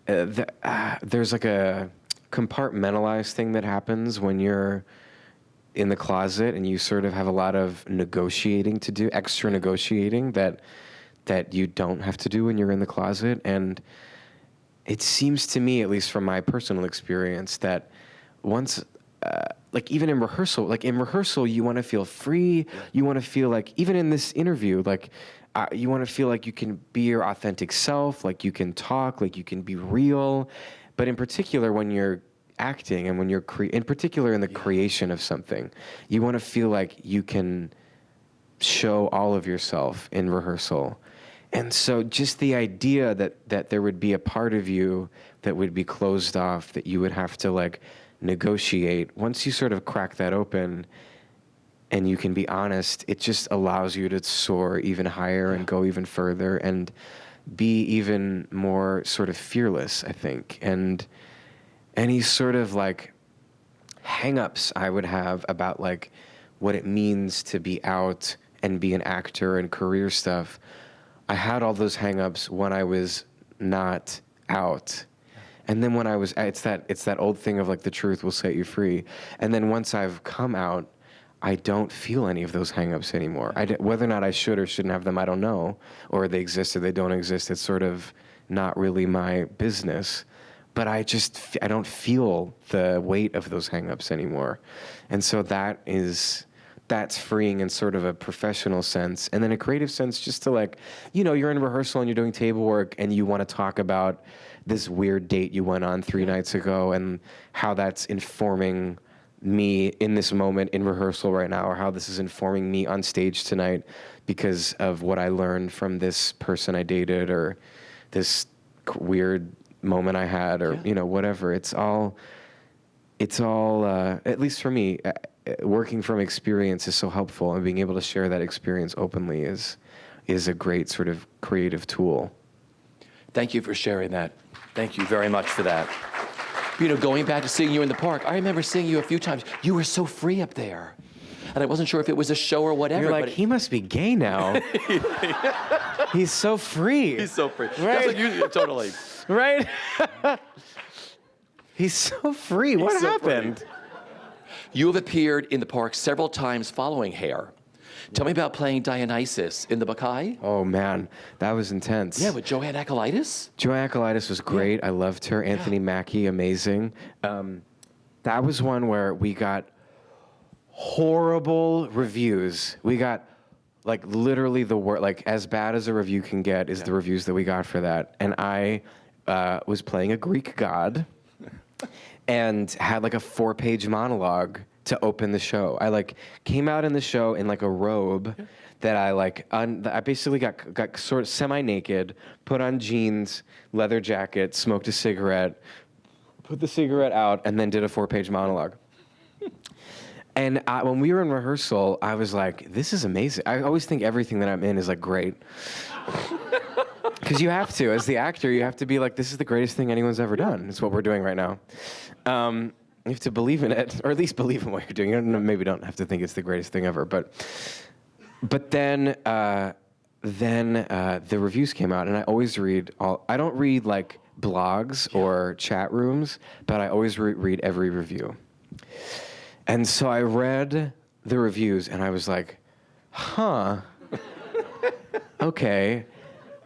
there's like a compartmentalized thing that happens when you're in the closet, and you sort of have a lot of negotiating to do, extra negotiating, that that you don't have to do when you're in the closet. And it seems to me, at least from my personal experience, that once, like even in rehearsal, you want to feel free. Yeah. You want to feel like, even in this interview, like you want to feel like you can be your authentic self, like you can talk, like you can be real. But in particular, when you're acting and when you're, in particular in the creation of something, you want to feel like you can show all of yourself in rehearsal. And so just the idea that there would be a part of you that would be closed off, that you would have to like negotiate, once you sort of crack that open and you can be honest, it just allows you to soar even higher and go even further and be even more sort of fearless, I think. And any sort of like hang-ups I would have about like what it means to be out and be an actor and career stuff, I had all those hang-ups when I was not out. And then when I was, it's that old thing of like the truth will set you free. And then once I've come out, I don't feel any of those hang-ups anymore. Whether or not I should or shouldn't have them, I don't know. Or they exist or they don't exist. It's sort of not really my business. But I don't feel the weight of those hang-ups anymore. And so that's freeing in sort of a professional sense. And then a creative sense, just to like, you're in rehearsal and you're doing table work and you want to talk about this weird date you went on 3 nights ago and how that's informing me in this moment in rehearsal right now, or how this is informing me on stage tonight because of what I learned from this person I dated or this weird moment I had or, whatever. It's all, at least for me, working from experience is so helpful, and being able to share that experience openly is a great sort of creative tool. Thank you for sharing that. Thank you very much for that. Going back to seeing you in the park, I remember seeing you a few times. You were so free up there. And I wasn't sure if it was a show or whatever. You're like, he must be gay now. He's so free. He's so free. Right? That's what you, totally. Right? He's so free. What happened? Free. You have appeared in the park several times following Hair. Tell me about playing Dionysus in the Bacchae. Oh, man. That was intense. Yeah, with Joanne Akalaitis. Joanne Akalaitis was great. Yeah. I loved her. Anthony Mackie, amazing. That was one where we got horrible reviews. We got, like, literally the word, like, as bad as a review can get is the reviews that we got for that. And I was playing a Greek god and had, like, a 4-page monologue to open the show. I like came out in the show in like a robe that I like, I basically got sort of semi-naked, put on jeans, leather jacket, smoked a cigarette, put the cigarette out, and then did a 4-page monologue. And when we were in rehearsal, I was like, this is amazing. I always think everything that I'm in is like great. Because you have to, as the actor, you have to be like, this is the greatest thing anyone's ever done. It's what we're doing right now. You have to believe in it, or at least believe in what you're doing. You maybe don't have to think it's the greatest thing ever, but then the reviews came out, and I always read I don't read like blogs or chat rooms, but I always read every review. And so I read the reviews, and I was like, huh, okay.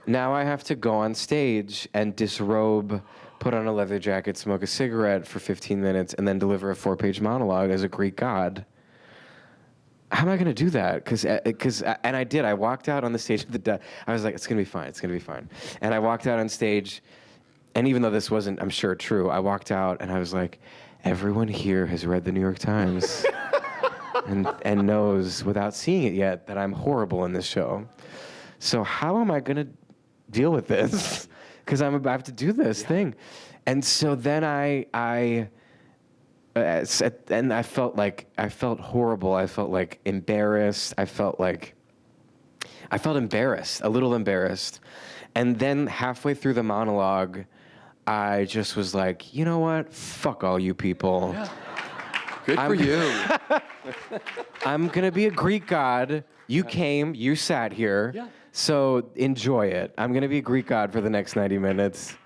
Now I have to go on stage and disrobe, put on a leather jacket, smoke a cigarette for 15 minutes, and then deliver a 4-page monologue as a Greek god. How am I going to do that? And I did. I walked out on the stage of I was like, it's going to be fine. It's going to be fine. And I walked out on stage, and even though this wasn't, I'm sure, true, I walked out and I was like, everyone here has read the New York Times and knows, without seeing it yet, that I'm horrible in this show. So how am I going to deal with this? Because I have to do this thing. And so then I felt horrible. I felt like embarrassed. I felt embarrassed, a little embarrassed. And then halfway through the monologue, I just was like, you know what? Fuck all you people. Yeah. Good for you. I'm going to be a Greek god. You came, you sat here. Yeah. So enjoy it. I'm going to be a Greek god for the next 90 minutes.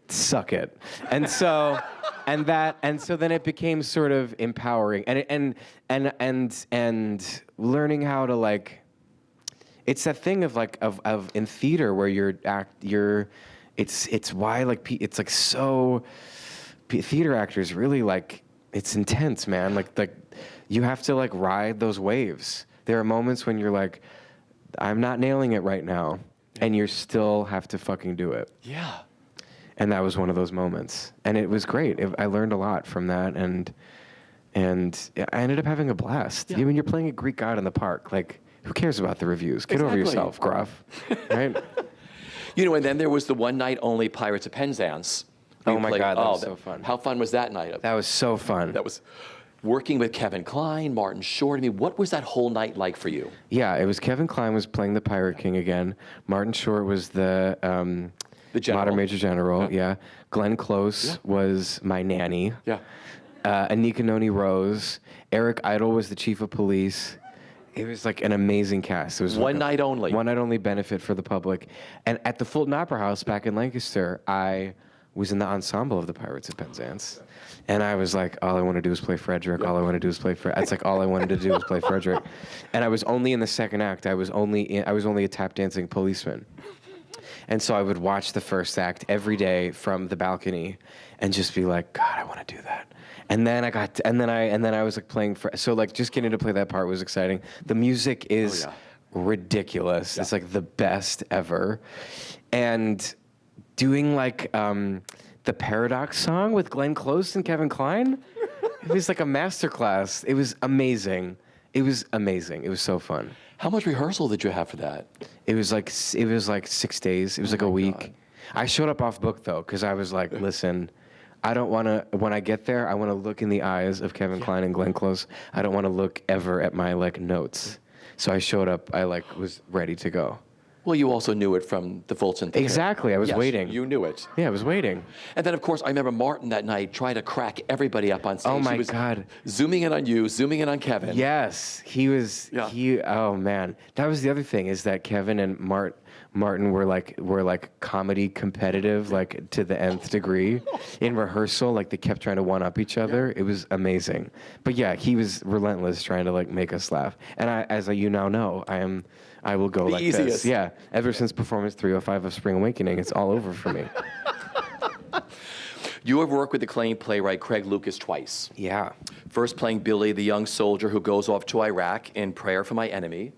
Suck it. And so then it became sort of empowering and learning how to like, it's that thing of like of in theater where it's why like it's like so theater actors really like it's intense, man. Like you have to like ride those waves. There are moments when you're like, I'm not nailing it right now, and you still have to fucking do it. Yeah. And that was one of those moments, and it was great. I learned a lot from that, and I ended up having a blast. Yeah. I mean, you're playing a Greek god in the park. Like, who cares about the reviews? Get over yourself, Groff. Right? You know, and then there was the one night only Pirates of Penzance. Oh my God, that was so fun. How fun was that night? That was so fun. That was working with Kevin Kline, Martin Short. I mean, what was that whole night like for you? Yeah, it was Kevin Kline was playing the Pirate King again. Martin Short was the general. Modern Major General. Yeah. Glenn Close was my nanny. Yeah. Anika Noni Rose. Eric Idle was the chief of police. It was like an amazing cast. It was One night only. One night only benefit for the public. And at the Fulton Opera House back in Lancaster, I was in the ensemble of the Pirates of Penzance. And I was like, all I want to do is play Frederick. All I want to do is play Frederick. It's like all I wanted to do was play Frederick. And I was only in the second act. I was only a tap dancing policeman. And so I would watch the first act every day from the balcony and just be like, God, I want to do that. And then I was like playing so like just getting to play that part was exciting. The music is ridiculous. Yeah. It's like the best ever. And doing like the Paradox song with Glenn Close and Kevin Kline, it was like a masterclass. It was amazing. It was so fun. How much rehearsal did you have for that? It was like 6 days. It was like a week. God. I showed up off book though, because I was like, listen, I don't want to, when I get there, I want to look in the eyes of Kevin Kline and Glenn Close. I don't want to look ever at my like notes. So I showed up, I like was ready to go. Well, you also knew it from the Fulton Theater. Exactly, I was waiting. You knew it. Yeah, I was waiting. And then, of course, I remember Martin that night trying to crack everybody up on stage. Oh my God. Zooming in on you, zooming in on Kevin. Yes, oh man. That was the other thing, is that Kevin and Martin were like comedy competitive, like to the nth degree. In rehearsal, like they kept trying to one up each other. It was amazing. But yeah, he was relentless trying to like make us laugh. And as you now know, I will go like easiest. this. Yeah. Ever since performance 305 of Spring Awakening, it's all over for me. You have worked with acclaimed playwright Craig Lucas twice. Yeah. First playing Billy, the young soldier who goes off to Iraq in Prayer for My Enemy.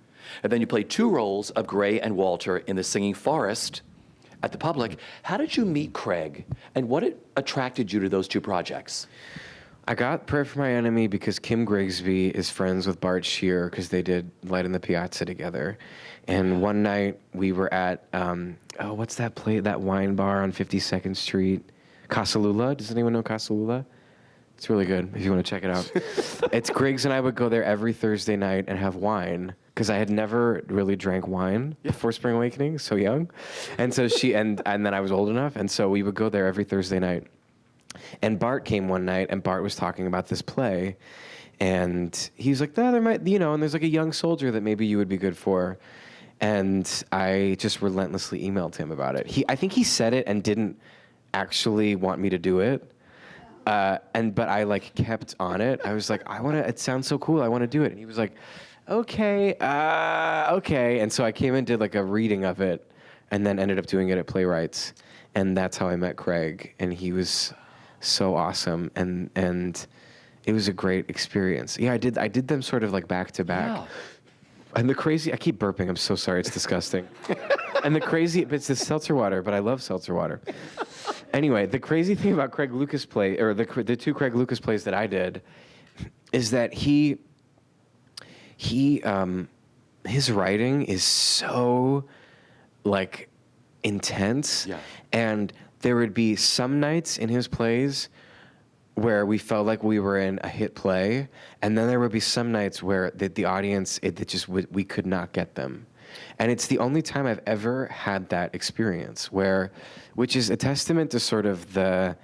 And then you played 2 roles of Gray and Walter in The Singing Forest at the Public. How did you meet Craig, and what attracted you to those 2 projects? I got Prayer for My Enemy because Kim Grigsby is friends with Bart Shear because they did Light in the Piazza together. And one night we were at, what's that that wine bar on 52nd Street? Casalula. Does anyone know Casalula? It's really good if you want to check it out. It's Griggs and I would go there every Thursday night and have wine because I had never really drank wine before Spring Awakening, so young. And so and then I was old enough, and so we would go there every Thursday night. And Bart came one night, and Bart was talking about this play, and he's like, there might, and there's like a young soldier that maybe you would be good for. And I just relentlessly emailed him about it. I think he said it and didn't actually want me to do it. But I like kept on it. I was like, it sounds so cool. I want to do it. And he was like, okay. And so I came and did like a reading of it and then ended up doing it at Playwrights. And that's how I met Craig. And he was so awesome. And it was a great experience. Yeah, I did them sort of like back to back. Yeah. And I keep burping. I'm so sorry. It's disgusting. And it's the seltzer water, but I love seltzer water. Anyway, the crazy thing about Craig Lucas the 2 Craig Lucas plays that I did, is that his writing is so like intense. Yeah. And there would be some nights in his plays where we felt like we were in a hit play, and then there would be some nights where the audience, we could not get them. And it's the only time I've ever had that experience, which is a testament to sort of the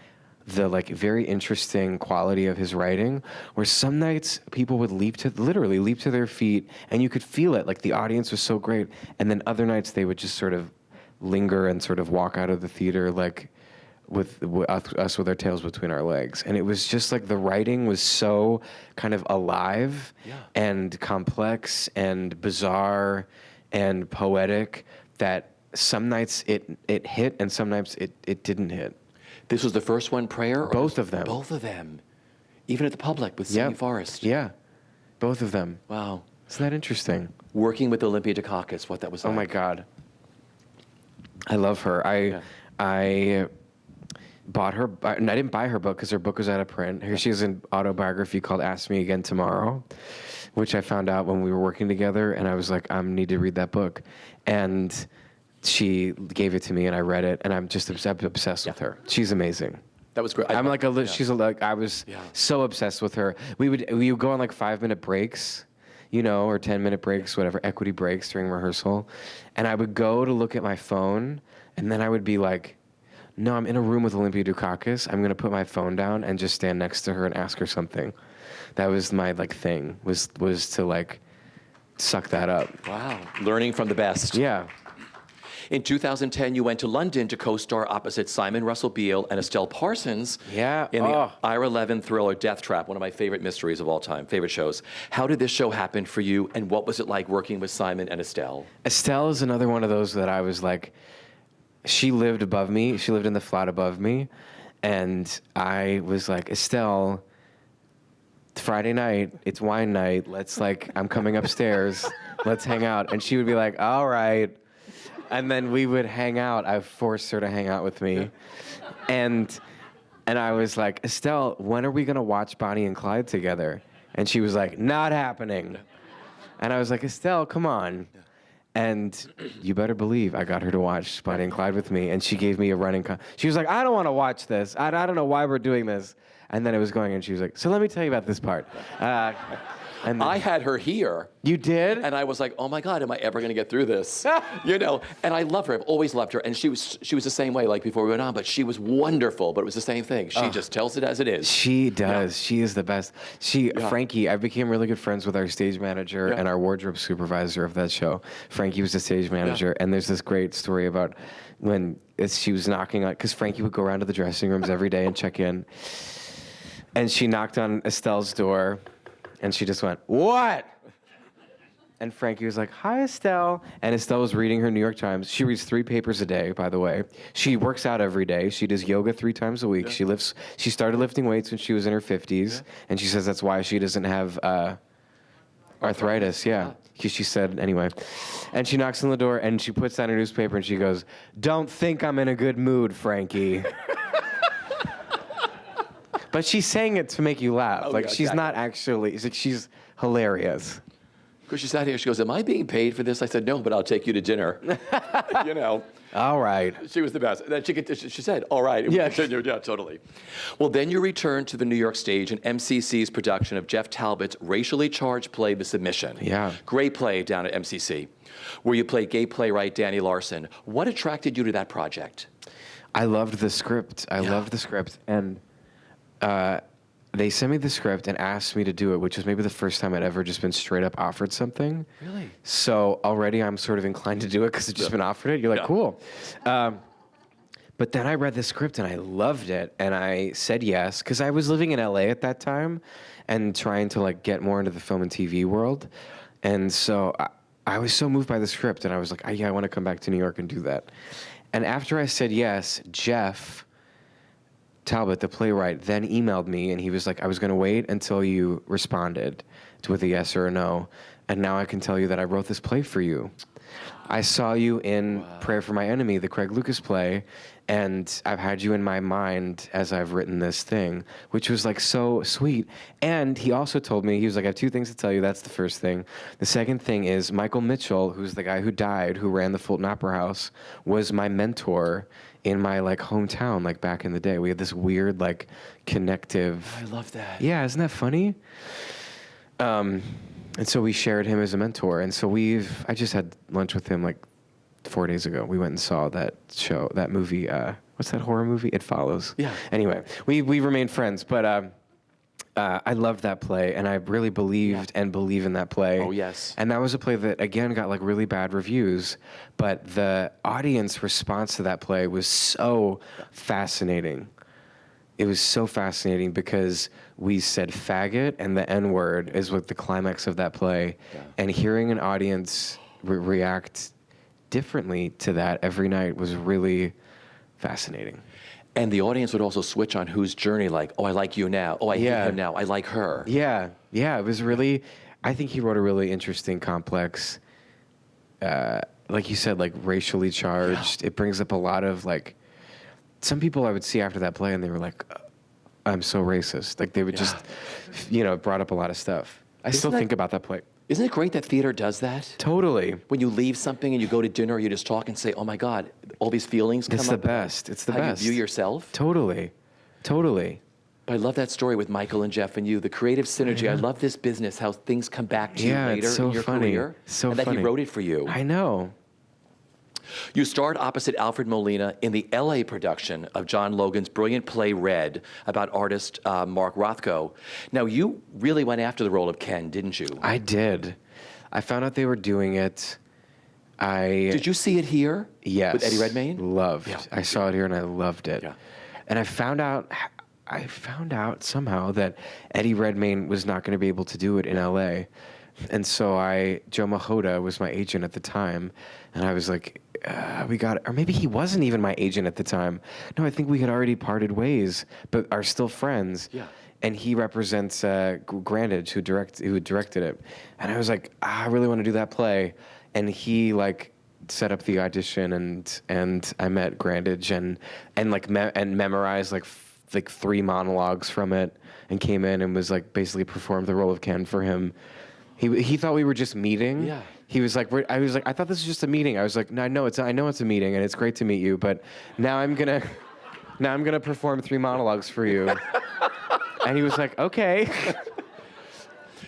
like very interesting quality of his writing, where some nights people would literally leap to their feet, and you could feel it, like the audience was so great, and then other nights they would just sort of linger and sort of walk out of the theater like with us with our tails between our legs. And it was just like the writing was so kind of alive and complex and bizarre and poetic that some nights it hit and some nights it didn't hit. This was the first one, Prayer? Both of them. Both of them. Even at the Public with Singing Forest. Yeah, both of them. Wow. Isn't that interesting? Working with Olympia Dukakis, what that was like. Oh my God. I love her. I bought her, and I didn't buy her book because her book was out of print. Here she has an autobiography called Ask Me Again Tomorrow, which I found out when we were working together, and I was like, I need to read that book. And she gave it to me, and I read it, and I'm just obsessed with her. She's amazing. That was great. I'm like I was so obsessed with her. We would go on like 5-minute breaks, or 10-minute breaks, whatever, equity breaks during rehearsal. And I would go to look at my phone, and then I would be like, no, I'm in a room with Olympia Dukakis. I'm going to put my phone down and just stand next to her and ask her something. That was my thing, was to suck that up. Wow. Learning from the best. Yeah. In 2010, you went to London to co-star opposite Simon Russell Beale and Estelle Parsons in the Ira Levin thriller Death Trap, one of my favorite mysteries of all time, favorite shows. How did this show happen for you, and what was it like working with Simon and Estelle? Estelle is another one of those that I was like, she lived above me. She lived in the flat above me. And I was like, Estelle, Friday night, it's wine night. I'm coming upstairs. Let's hang out. And she would be like, all right. And then we would hang out. I forced her to hang out with me. And I was like, Estelle, when are we going to watch Bonnie and Clyde together? And she was like, not happening. And I was like, Estelle, come on. And you better believe I got her to watch Bonnie and Clyde with me. And she gave me a running she was like, I don't want to watch this. I don't know why we're doing this. And then it was going, and she was like, so let me tell you about this part. And I had her here. You did? And I was like, oh my God, am I ever going to get through this? And I love her. I've always loved her. And she was the same way, before we went on, but she was wonderful, but it was the same thing. She just tells it as it is. She does. Yeah. She is the best. Frankie, I became really good friends with our stage manager and our wardrobe supervisor of that show. Frankie was the stage manager. And there's this great story about when she was knocking on, because Frankie would go around to the dressing rooms every day and check in. And she knocked on Estelle's door, and she just went, what? And Frankie was like, hi, Estelle. And Estelle was reading her New York Times. She reads 3 papers a day, by the way. She works out every day. She does yoga 3 times a week. Yeah. She started lifting weights when she was in her 50s. Yeah. And she says that's why she doesn't have arthritis. Yeah. She said, anyway. And she knocks on the door, and she puts down a newspaper, and she goes, don't think I'm in a good mood, Frankie. But she's saying it to make you laugh. She's not actually, she's hilarious. Because she sat here, she goes, am I being paid for this? I said, no, but I'll take you to dinner. All right. She was the best. Then she said, all right. Yeah. Yeah, totally. Well, then you returned to the New York stage in MCC's production of Jeff Talbot's racially charged play, The Submission. Yeah. Great play down at MCC, where you played gay playwright Danny Larson. What attracted you to that project? I loved the script. And they sent me the script and asked me to do it, which was maybe the first time I'd ever just been straight up offered something. Really? So already I'm sort of inclined to do it because I've just been offered it. You're like, cool. But then I read the script and I loved it, and I said yes because I was living in LA at that time and trying to get more into the film and TV world. And so I was so moved by the script, and I was like, I want to come back to New York and do that. And after I said yes, Jeff Talbot, the playwright, then emailed me, and he was like, I was going to wait until you responded with a yes or a no, and now I can tell you that I wrote this play for you. I saw you in Prayer for My Enemy, the Craig Lucas play, and I've had you in my mind as I've written this thing, which was so sweet. And he also told me, he was like, I have 2 things to tell you. That's the first thing. The second thing is Michael Mitchell, who's the guy who died, who ran the Fulton Opera House, was my mentor in my hometown, back in the day. We had this weird connective. I love that. Yeah, isn't that funny? And so we shared him as a mentor. And so I just had lunch with him 4 days ago. We went and saw that movie. What's that horror movie? It Follows. Yeah. Anyway, we remained friends, but I loved that play, and I really believed and believe in that play. Oh, yes. And that was a play that, again, got really bad reviews, but the audience response to that play was so fascinating. It was so fascinating because we said faggot, and the N-word is what the climax of that play. Yeah. And hearing an audience react differently to that every night was really fascinating. And the audience would also switch on whose journey, like, oh, I like you now. Oh, I hate him now. I like her. Yeah, yeah. It was really, I think he wrote a really interesting, complex, like you said, like racially charged. Yeah. It brings up a lot of like, some people I would see after that play and they were like, I'm so racist. Like they would just, brought up a lot of stuff. I still think about that play. Isn't it great that theater does that? Totally. When you leave something and you go to dinner, you just talk and say, oh my God, all these feelings come up. It's the best. It's the how best. You view yourself. Totally. Totally. But I love that story with Michael and Jeff and you, the creative synergy. Yeah. I love this business, how things come back to you later it's so in your funny. career. So and that funny. he wrote it for you. I know. You starred opposite Alfred Molina in the LA production of John Logan's brilliant play Red about artist Mark Ruffalo. Now, you really went after the role of Ken, didn't you? I did. I found out they were doing it. Did you see it here? Yes. With Eddie Redmayne? Loved. Yeah. I saw it here and I loved it. Yeah. And I found out somehow that Eddie Redmayne was not going to be able to do it in LA. And so Joe Mahoda was my agent at the time. And I was like, or maybe he wasn't even my agent at the time. No, I think we had already parted ways, but are still friends. Yeah. And he represents Grandage, who directed it. And I was like, I really want to do that play. And he like set up the audition, and I met Grandage and memorized like 3 monologues from it, and came in and was like basically performed the role of Ken for him. He thought we were just meeting. Yeah. He was like, I was like, I thought this was just a meeting. I was like, no, I know it's a meeting, and it's great to meet you, but now I'm gonna perform 3 monologues for you. And he was like, okay.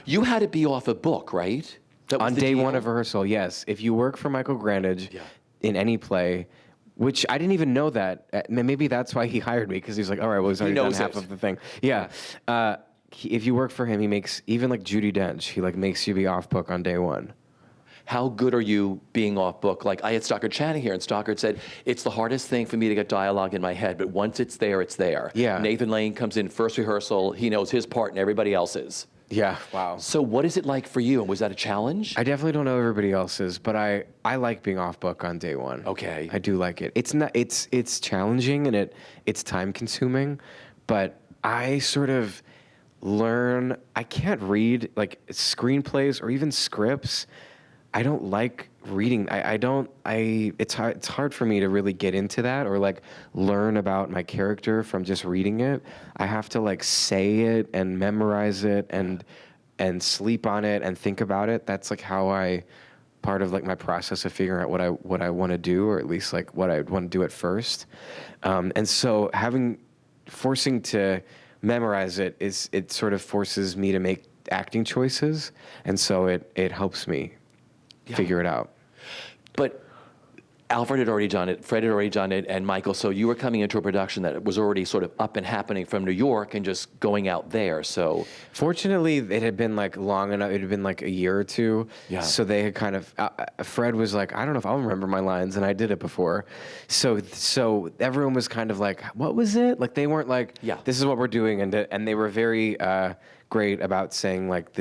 You had to be off a book, right? On day one of rehearsal, yes. If you work for Michael Grandage in any play, which I didn't even know that. Maybe that's why he hired me, because he's like, all right, well, he's already done half of the thing. Yeah. If you work for him, he makes, even like Judi Dench, he like makes you be off book on day one. How good are you being off book? Like, I had Stockard Channing here, and Stockard said, it's the hardest thing for me to get dialogue in my head, but once it's there, it's there. Yeah. Nathan Lane comes in first rehearsal, he knows his part and everybody else's. Yeah, wow. So what is it like for you, and was that a challenge? I definitely don't know everybody else's, but I like being off book on day one. Okay. I do like it. It's challenging, and it's time consuming, but I sort of learn, I can't read like screenplays or even scripts. I don't like reading. It's hard for me to really get into that or like learn about my character from just reading it. I have to like say it and memorize it and sleep on it and think about it. That's like part of like my process of figuring out what I want to do, or at least like what I want to do at first. And so forcing to memorize it sort of forces me to make acting choices, and so it helps me figure it out. But Alfred had already done it, Fred had already done it, and Michael, so you were coming into a production that was already sort of up and happening from New York and just going out there, so. Fortunately, it had been like long enough, it had been like a year or two, so they had kind of, Fred was like, I don't know if I'll remember my lines, and I did it before. So everyone was kind of like, what was it? Like they weren't like, this is what we're doing, and they were very great about saying like,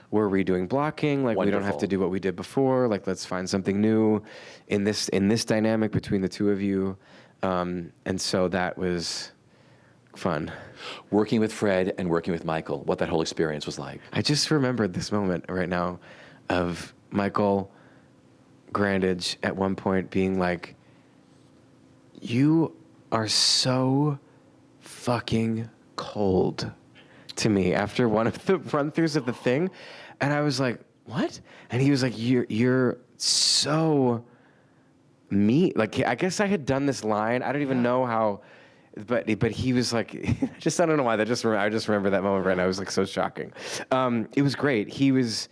we're redoing blocking, like we don't have to do what we did before, like let's find something new in this dynamic between the two of you, and so that was fun. Working with Fred and working with Michael, what that whole experience was like. I just remembered this moment right now of Michael Grandage at one point being like, you are so fucking cold to me after one of the run-throughs of the thing, and I was like, what? And he was like, you're so mean. Like, I guess I had done this line. I don't even know how, but he was like, I don't know why. I just remember that moment right now. It was like so shocking. It was great. He was.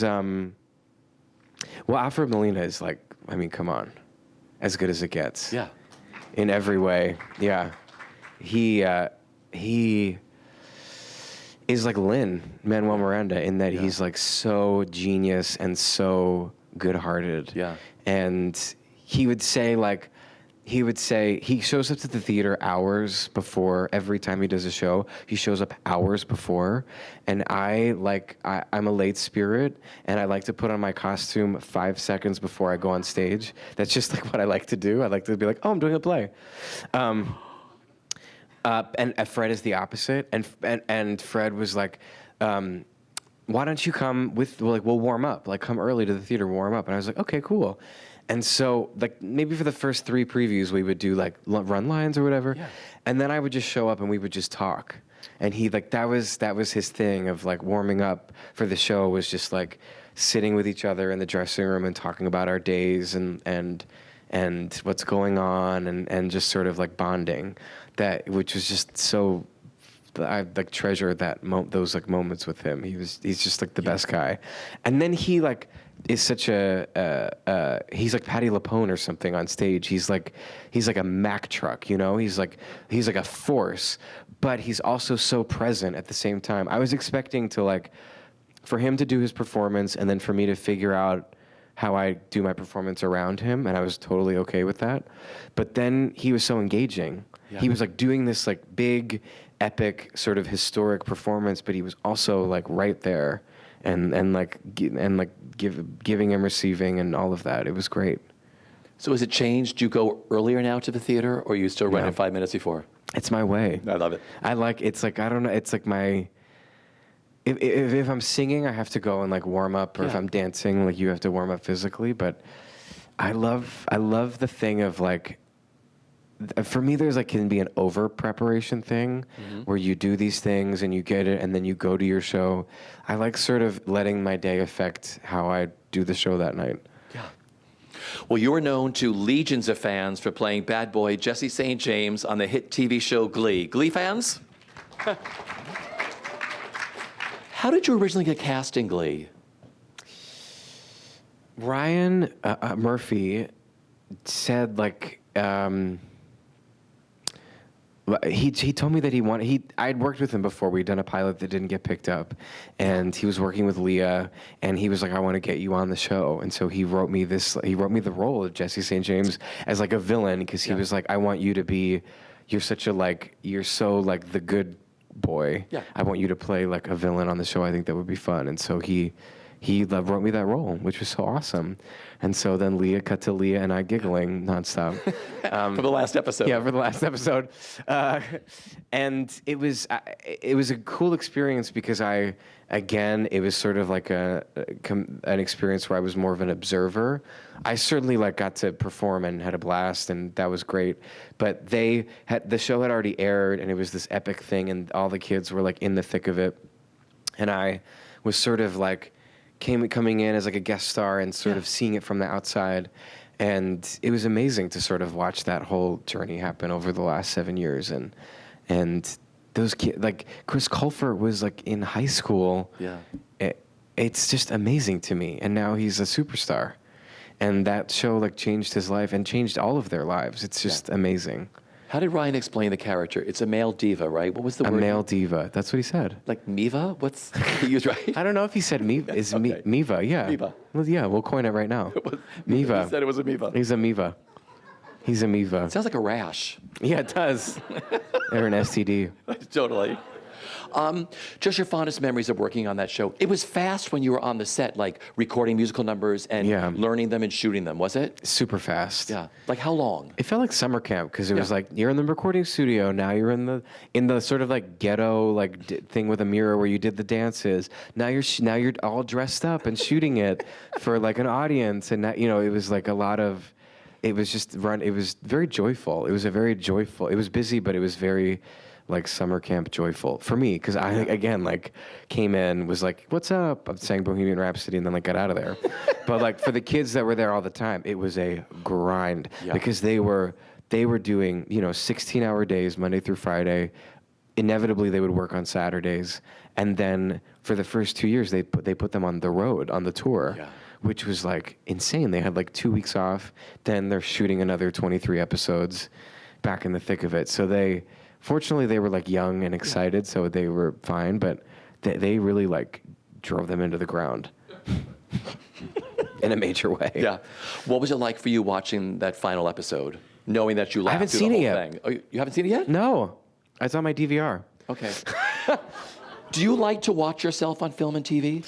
Well, Alfred Molina is like, I mean, come on, as good as it gets. Yeah. In every way. Yeah. He is like Lin-Manuel Miranda in that he's like so genius and so good-hearted. Yeah. And he would say like, he would say he shows up to the theater hours before every time he does a show. He shows up hours before, and I'm a late spirit, and I like to put on my costume 5 seconds before I go on stage. That's just like what I like to do. I like to be like, oh, I'm doing a play. And Fred is the opposite, and Fred was like, why don't you come we'll warm up, like come early to the theater, warm up. And I was like, okay, cool. And so like maybe for the first 3 previews we would do like run lines or whatever, and then I would just show up and we would just talk. And he like that was his thing of like warming up for the show, was just like sitting with each other in the dressing room and talking about our days and what's going on, and just sort of like bonding, which was just so. I like treasure those like moments with him. He's just like the best guy. And then he like is such he's like Patti LuPone or something on stage. He's like a Mack truck, you know? He's like a force, but he's also so present at the same time. I was expecting to like for him to do his performance and then for me to figure out how I do my performance around him, and I was totally okay with that. But then he was so engaging. Yeah. He was like doing this like big epic sort of historic performance, but he was also like right there and giving and receiving and all of that. It was great. So has it changed? Do you go earlier now to the theater, or you still run it 5 minutes before? It's my way. I love it. It's like, I don't know, it's like my, if I'm singing, I have to go and like warm up, or if I'm dancing, like you have to warm up physically. But I love the thing of like, for me, there's like can be an over preparation thing where you do these things and you get it and then you go to your show. I like sort of letting my day affect how I do the show that night. Yeah. Well, you are known to legions of fans for playing bad boy Jesse St. James on the hit TV show Glee. Glee fans? How did you originally get cast in Glee? Ryan Murphy said like. He told me that I'd worked with him before. We'd done a pilot that didn't get picked up, and he was working with Leah, and he was like, I want to get you on the show. And so he wrote me the role of Jesse St. James as like a villain, because he was like, I want you to be, you're so like the good boy. Yeah. I want you to play like a villain on the show. I think that would be fun. And so he wrote me that role, which was so awesome. And so then cut to Leah and I giggling nonstop. For the last episode. Yeah, for the last episode. And it was a cool experience because it was sort of like an experience where I was more of an observer. I certainly like got to perform and had a blast, and that was great. But the show had already aired, and it was this epic thing, and all the kids were like in the thick of it. And I was sort of like, coming in as like a guest star and sort of seeing it from the outside. And it was amazing to sort of watch that whole journey happen over the last 7 years. And those kids, like Chris Colfer was like in high school. Yeah. It's just amazing to me. And now he's a superstar. And that show like changed his life and changed all of their lives. It's just amazing. How did Ryan explain the character? It's a male diva, right? What was the word? A male diva. That's what he said. Like Miva? He used right? I don't know if he said Miva. Is okay. Miva, yeah. Miva. Well, yeah, we'll coin it right now. Miva. He said it was a Miva. He's a Miva. He's a Miva. It sounds like a rash. Yeah, it does. Or an STD. Totally. Just your fondest memories of working on that show. It was fast when you were on the set, like recording musical numbers and learning them and shooting them, was it? Super fast. Yeah. Like how long? It felt like summer camp because it was like you're in the recording studio, now you're in the sort of like ghetto like thing with a mirror where you did the dances. Now you're all dressed up and shooting it for like an audience, and it was like a lot of. It was just It was very joyful. It was busy, but it was very like summer camp joyful for me, because I again like came in, was like, what's up? I sang Bohemian Rhapsody and then like got out of there. But like for the kids that were there all the time, it was a grind because they were doing 16-hour days Monday through Friday. Inevitably they would work on Saturdays, and then for the first 2 years they put them on the road on the tour. Yeah. Which was like insane. They had like 2 weeks off, then they're shooting another 23 episodes back in the thick of it. So fortunately they were like young and excited, so they were fine, but they really like drove them into the ground in a major way. Yeah. What was it like for you watching that final episode? knowing that you laughed haven't through seen the it whole yet. thing. Oh, you haven't seen it yet? No, it's on my DVR. Okay. Do you like to watch yourself on film and TV?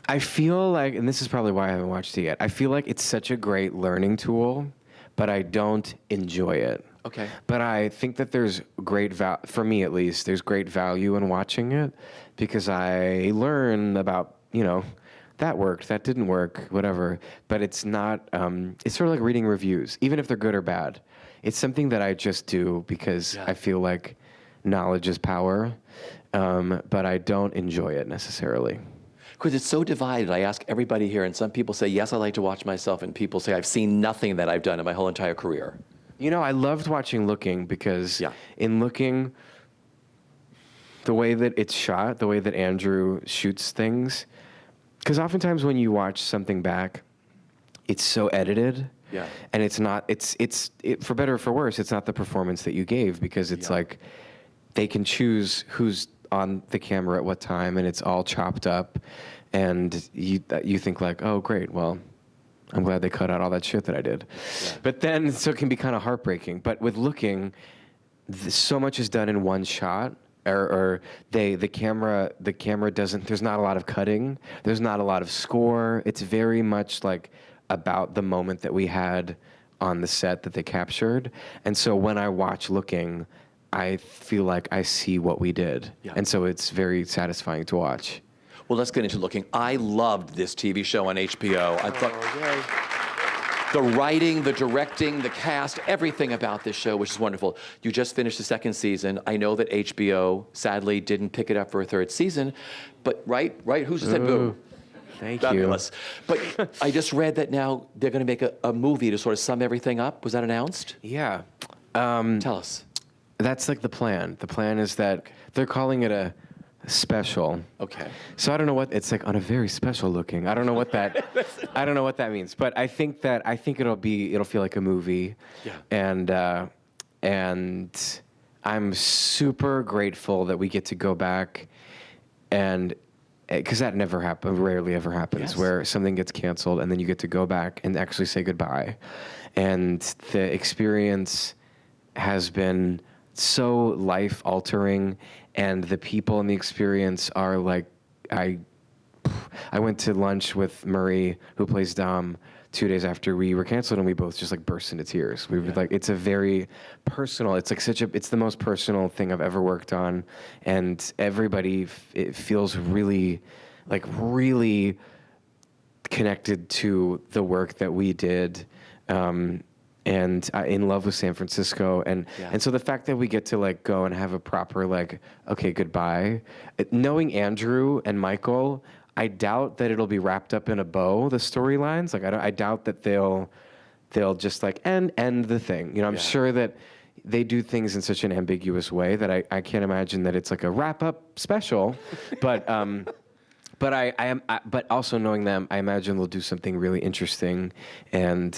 I feel like, and this is probably why I haven't watched it yet, I feel like it's such a great learning tool, but I don't enjoy it. Okay. But I think that there's great for me at least, there's great value in watching it because I learn about, that worked, that didn't work, whatever. But it's not, it's sort of like reading reviews, even if they're good or bad. It's something that I just do because I feel like knowledge is power, but I don't enjoy it necessarily. Because it's so divided. I ask everybody here, and some people say, yes, I like to watch myself, and people say, I've seen nothing that I've done in my whole entire career. I loved watching Looking because in Looking, the way that it's shot, the way that Andrew shoots things, because oftentimes when you watch something back, it's so edited. Yeah. And it's not, it's for better or for worse, it's not the performance that you gave because it's like they can choose who's on the camera at what time and it's all chopped up and you think like, oh, great, well, I'm glad they cut out all that shit that I did. Yeah. But then, so it can be kind of heartbreaking. But with Looking, so much is done in one shot. Or the camera doesn't, there's not a lot of cutting. There's not a lot of score. It's very much like about the moment that we had on the set that they captured. And so when I watch Looking, I feel like I see what we did. Yeah. And so it's very satisfying to watch. Well, let's get into Looking. I loved this TV show on HBO. I thought the writing, the directing, the cast, everything about this show, which is wonderful. You just finished the second season. I know that HBO, sadly, didn't pick it up for a third season. But, right? Who's just said boo? Thank Fabulous. you. But I just read that now they're going to make a movie to sort of sum everything up. Was that announced? Yeah. Tell us. That's like the plan. The plan is that they're calling it a special. Okay. So I don't know what it's like on a very special Looking. I don't know what that I don't know what that means. But I think it'll feel like a movie. Yeah. And I'm super grateful that we get to go back and because that never happens, rarely ever happens, where something gets canceled and then you get to go back and actually say goodbye. And the experience has been so life-altering, and the people in the experience are like, I went to lunch with Murray, who plays Dom, 2 days after we were canceled, and we both just like burst into tears. We were like, it's a very personal. It's like it's the most personal thing I've ever worked on, and everybody it feels really connected to the work that we did. And in love with San Francisco, and so the fact that we get to like go and have a proper like, okay, goodbye. Knowing Andrew and Michael, I doubt that it'll be wrapped up in a bow. The storylines, like I doubt that they'll just like end the thing. I'm sure that they do things in such an ambiguous way that I can't imagine that it's like a wrap up special, but. But also knowing them, I imagine they'll do something really interesting and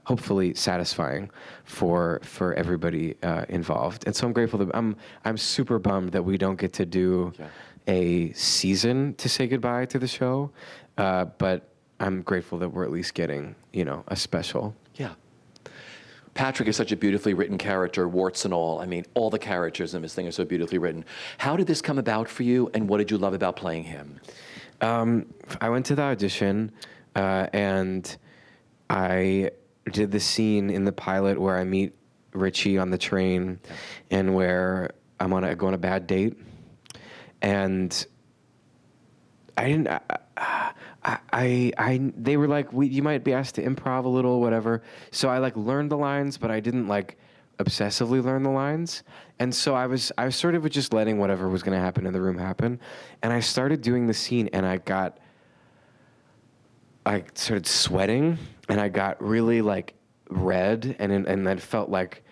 hopefully satisfying for everybody involved. And so I'm grateful that I'm super bummed that we don't get to do a season to say goodbye to the show. But I'm grateful that we're at least getting, a special. Yeah. Patrick is such a beautifully written character, warts and all. I mean, all the characters in this thing are so beautifully written. How did this come about for you, and what did you love about playing him? I went to the audition, and I did the scene in the pilot where I meet Richie on the train, and where I go on a bad date, and I didn't. They were like, you might be asked to improv a little, whatever. So I like learned the lines, but I didn't like obsessively learn the lines. And so I was sort of just letting whatever was going to happen in the room happen. And I started doing the scene, and I started sweating, and I got really like red, and then felt like,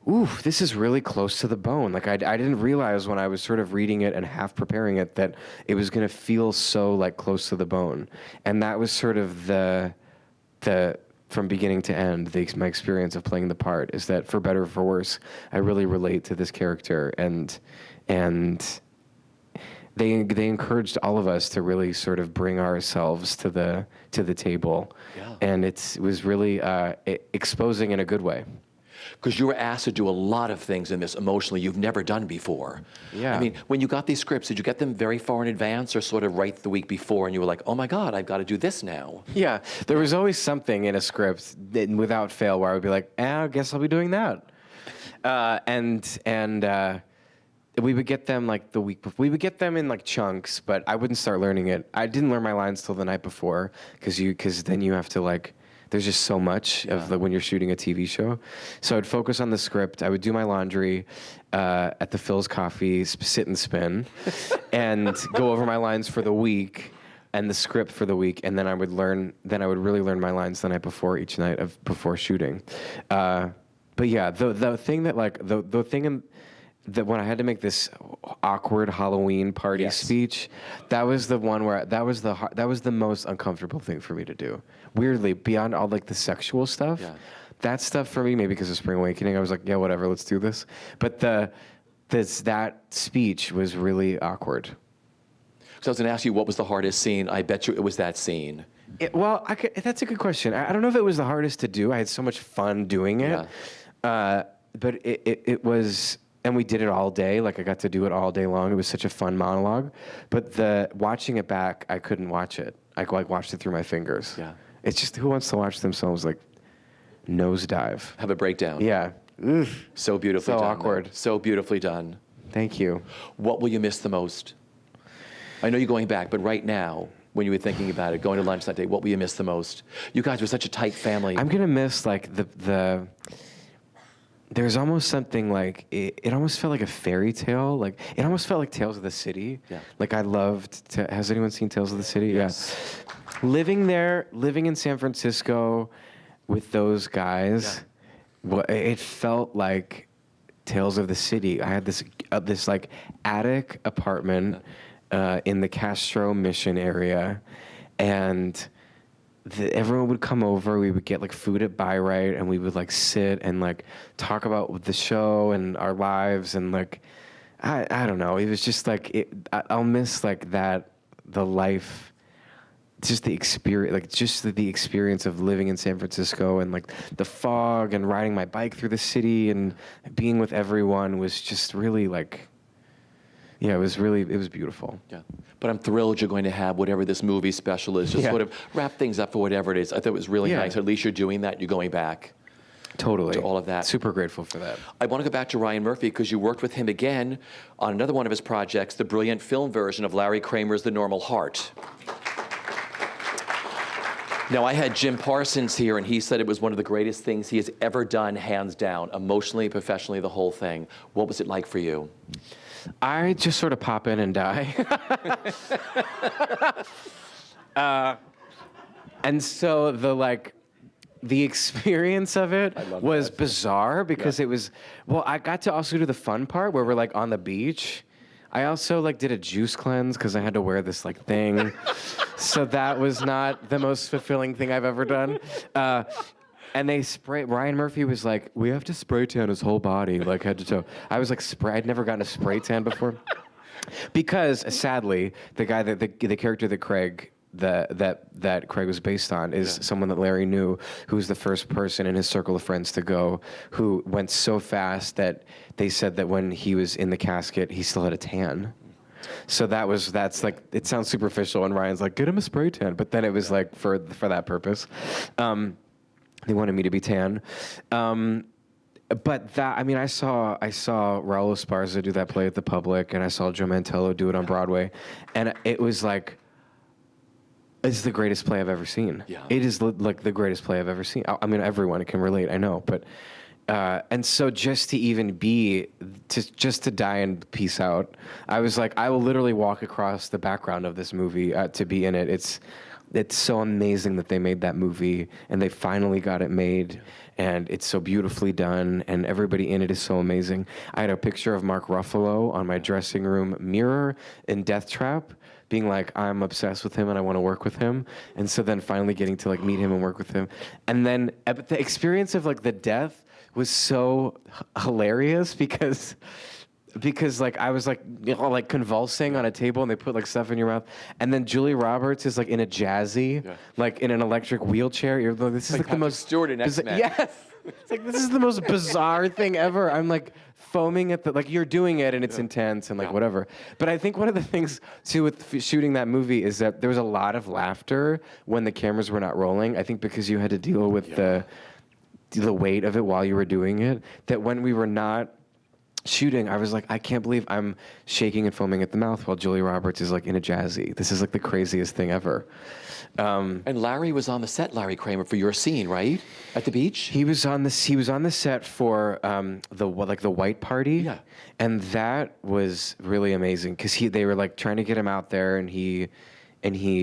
ooh, this is really close to the bone. Like I didn't realize when I was sort of reading it and half preparing it that it was going to feel so like close to the bone. And that was sort of the from beginning to end, my experience of playing the part is that for better or for worse, I really relate to this character, and they encouraged all of us to really sort of bring ourselves to the table, and it was really exposing in a good way. Because you were asked to do a lot of things in this emotionally you've never done before. Yeah. I mean, when you got these scripts, did you get them very far in advance or sort of right the week before and you were like, oh my God, I've got to do this now? Yeah, there was always something in a script that, without fail, where I would be like, I guess I'll be doing that. We would get them like the week before. We would get them in like chunks, but I wouldn't start learning it. I didn't learn my lines till the night before, because then you have to like, there's just so much of when you're shooting a TV show. So I'd focus on the script. I would do my laundry at the Phil's Coffee, sit and spin, and go over my lines for the week and the script for the week, and then I would really learn my lines the night before each night before shooting. But yeah, the thing that like the thing that when I had to make this awkward Halloween party speech, that was the one where that was the most uncomfortable thing for me to do. Weirdly, beyond all like the sexual stuff, that stuff for me, maybe because of Spring Awakening, I was like, yeah, whatever, let's do this. But that speech was really awkward. So I was going to ask you, what was the hardest scene? I bet you it was that scene. That's a good question. I don't know if it was the hardest to do. I had so much fun doing it. But it was, and we did it all day. Like I got to do it all day long. It was such a fun monologue. But watching it back, I couldn't watch it. I watched it through my fingers. Yeah. It's just, who wants to watch themselves like nosedive? Have a breakdown. Yeah. Ugh. So beautifully done. So awkward. Man. So beautifully done. Thank you. What will you miss the most? I know you're going back, but right now, when you were thinking about it, going to lunch that day, what will you miss the most? You guys were such a tight family. I'm going to miss like there's almost something like, it almost felt like a fairy tale. Like, it almost felt like Tales of the City. Yeah. Like I loved, has anyone seen Tales of the City? Yes. Yeah. Living there, living in San Francisco with those guys, it felt like Tales of the City. I had this like attic apartment in the Castro Mission area, and everyone would come over. We would get like food at Buy Right, and we would like sit and like talk about the show and our lives, and like I don't know. It was just like I'll miss like that, the life, just the experience, like just the experience of living in San Francisco and like the fog and riding my bike through the city and being with everyone was just really like. Yeah, it was beautiful. Yeah, but I'm thrilled you're going to have whatever this movie special is, just sort of wrap things up for whatever it is. I thought it was really nice. At least you're doing that. You're going back. Totally. To all of that. Super grateful for that. I want to go back to Ryan Murphy because you worked with him again on another one of his projects, the brilliant film version of Larry Kramer's The Normal Heart. Now, I had Jim Parsons here, and he said it was one of the greatest things he has ever done, hands down, emotionally, professionally, the whole thing. What was it like for you? I just sort of pop in and die. And so the experience of it was bizarre because it was, well, I got to also do the fun part where we're like on the beach. I also like did a juice cleanse because I had to wear this like thing. So that was not the most fulfilling thing I've ever done. And Ryan Murphy was like, we have to spray tan his whole body, like head to toe. I was like, I'd never gotten a spray tan before. Because sadly, the guy the character that Craig was based on is someone that Larry knew, who was the first person in his circle of friends to go, who went so fast that they said that when he was in the casket, he still had a tan. So that's like, it sounds superficial, and Ryan's like, get him a spray tan. But then it was like for that purpose. They wanted me to be tan. But that, I mean, I saw Raul Esparza do that play at the Public, and I saw Joe Mantello do it on Broadway. And it was like, it's the greatest play I've ever seen. Yeah. It is like the greatest play I've ever seen. I mean, everyone can relate, I know. But, and so just to die and peace out, I was like, I will literally walk across the background of this movie to be in it. It's so amazing that they made that movie, and they finally got it made, and it's so beautifully done, and everybody in it is so amazing. I had a picture of Mark Ruffalo on my dressing room mirror in Death Trap, being like, I'm obsessed with him and I want to work with him. And so then finally getting to like meet him and work with him. And then the experience of like the death was so hilarious because because like I was like like convulsing on a table and they put like stuff in your mouth, and then Julia Roberts is like in a jazzy, like in an electric wheelchair. You're like, this is like the most Stewart in X-Men. Yes, it's like this is the most bizarre thing ever. I'm like foaming at the like you're doing it and it's intense and like whatever. But I think one of the things too with shooting that movie is that there was a lot of laughter when the cameras were not rolling. I think because you had to deal with the weight of it while you were doing it. That when we were not shooting, I was like, I can't believe I'm shaking and foaming at the mouth while Julia Roberts is like in a jazzy. This is like the craziest thing ever. And Larry was on the set, Larry Kramer, for your scene, right? At the beach? He was on the set for the white party. Yeah. And that was really amazing because they were like trying to get him out there, and he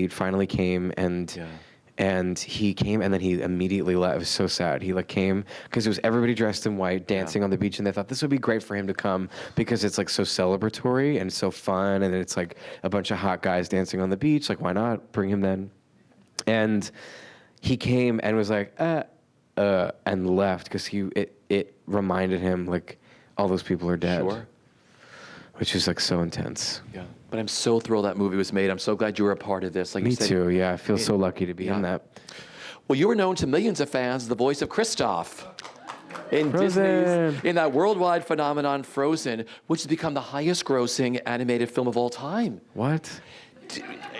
finally came and he came, and then he immediately left. It was so sad. He like came because it was everybody dressed in white dancing on the beach, and they thought this would be great for him to come because it's like so celebratory and so fun, and it's like a bunch of hot guys dancing on the beach. Like, why not bring him then? And he came and was like, and left because it reminded him like all those people are dead. Sure. Which is like so intense. Yeah. But I'm so thrilled that movie was made. I'm so glad you were a part of this. Like Me you said, too, yeah. I feel so lucky to be in that. Well, you were known to millions of fans as the voice of Kristoff in Frozen. Disney's, in that worldwide phenomenon Frozen, which has become the highest grossing animated film of all time. What?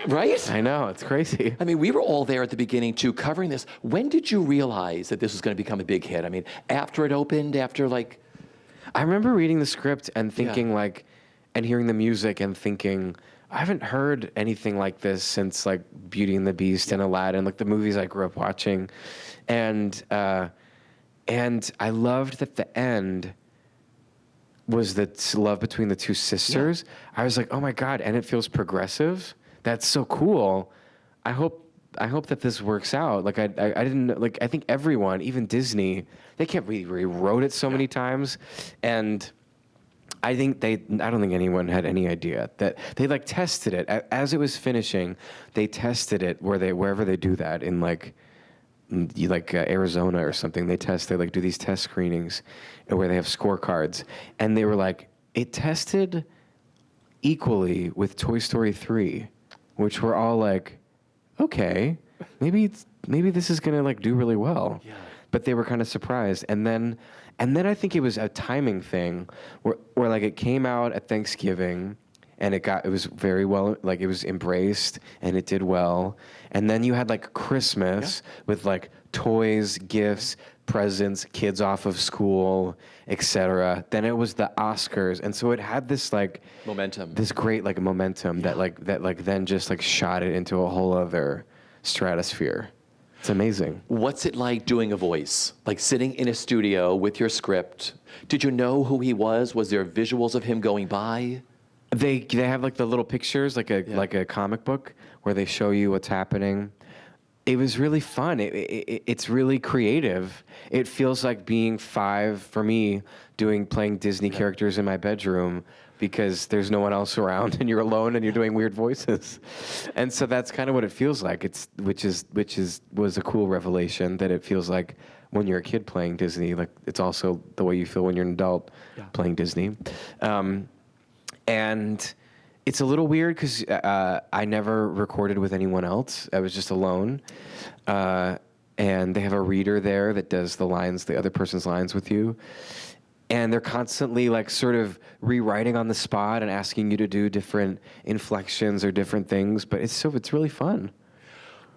Right? I know, it's crazy. I mean, we were all there at the beginning too, covering this. When did you realize that this was going to become a big hit? I mean, after it opened, after like... I remember reading the script and thinking like, and hearing the music and thinking, I haven't heard anything like this since like Beauty and the Beast and Aladdin, like the movies I grew up watching. And I loved that the end was the love between the two sisters. I was like, oh my God, and it feels progressive. That's so cool. I hope that this works out. Like I didn't like. I think everyone, even Disney, they rewrote it so many times, and I don't think anyone had any idea that they like tested it as it was finishing. They tested it wherever they do that in like Arizona or something. They like do these test screenings where they have scorecards, and they were like, it tested equally with Toy Story 3, which were all like, okay, maybe this is gonna like do really well. Yeah. But they were kind of surprised, and then I think it was a timing thing where like it came out at Thanksgiving, and it was very well, like it was embraced and it did well, and then you had like Christmas with like toys, gifts, presents, kids off of school, etc. Then it was the Oscars, and so it had this like momentum, this great like momentum that then just like shot it into a whole other stratosphere. It's amazing. What's it like doing a voice? Like sitting in a studio with your script. Did you know who he was? Was there visuals of him going by? They have like the little pictures, like a comic book, where they show you what's happening. It was really fun. It's really creative. It feels like being 5 for me, playing Disney characters in my bedroom, because there's no one else around and you're alone and you're doing weird voices. And so that's kind of what it feels like. Which was a cool revelation, that it feels like when you're a kid playing Disney, like it's also the way you feel when you're an adult playing Disney. And it's a little weird because I never recorded with anyone else. I was just alone. And they have a reader there that does the other person's lines with you. And they're constantly like sort of rewriting on the spot and asking you to do different inflections or different things. But it's really fun.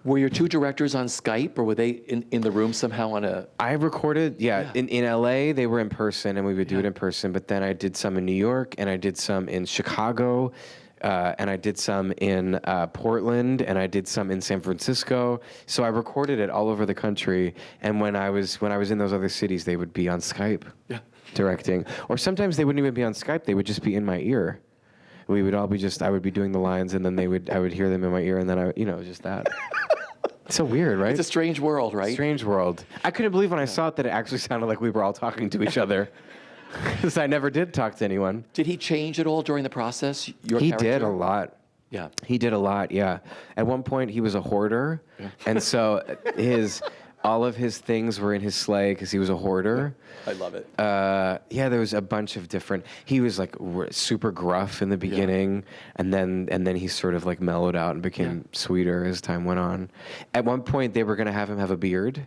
Were your 2 directors on Skype, or were they in the room somehow on a... I recorded, in LA, they were in person, and we would do it in person. But then I did some in New York, and I did some in Chicago, and I did some in Portland, and I did some in San Francisco. So I recorded it all over the country. And when I was in those other cities, they would be on Skype directing. Or sometimes they wouldn't even be on Skype. They would just be in my ear. We would all be I would be doing the lines, and then I would hear them in my ear, and then just that. It's so weird, right? It's a strange world, right? Strange world. I couldn't believe when I saw it that it actually sounded like we were all talking to each other. Because I never did talk to anyone. Did he change at all during the process? He did a lot. Yeah. He did a lot, yeah. At one point, he was a hoarder. Yeah. And so all of his things were in his sleigh because he was a hoarder. I love it. Yeah, there was a bunch of different. He was like super gruff in the beginning, and then he sort of like mellowed out and became sweeter as time went on. At one point, they were gonna have him have a beard,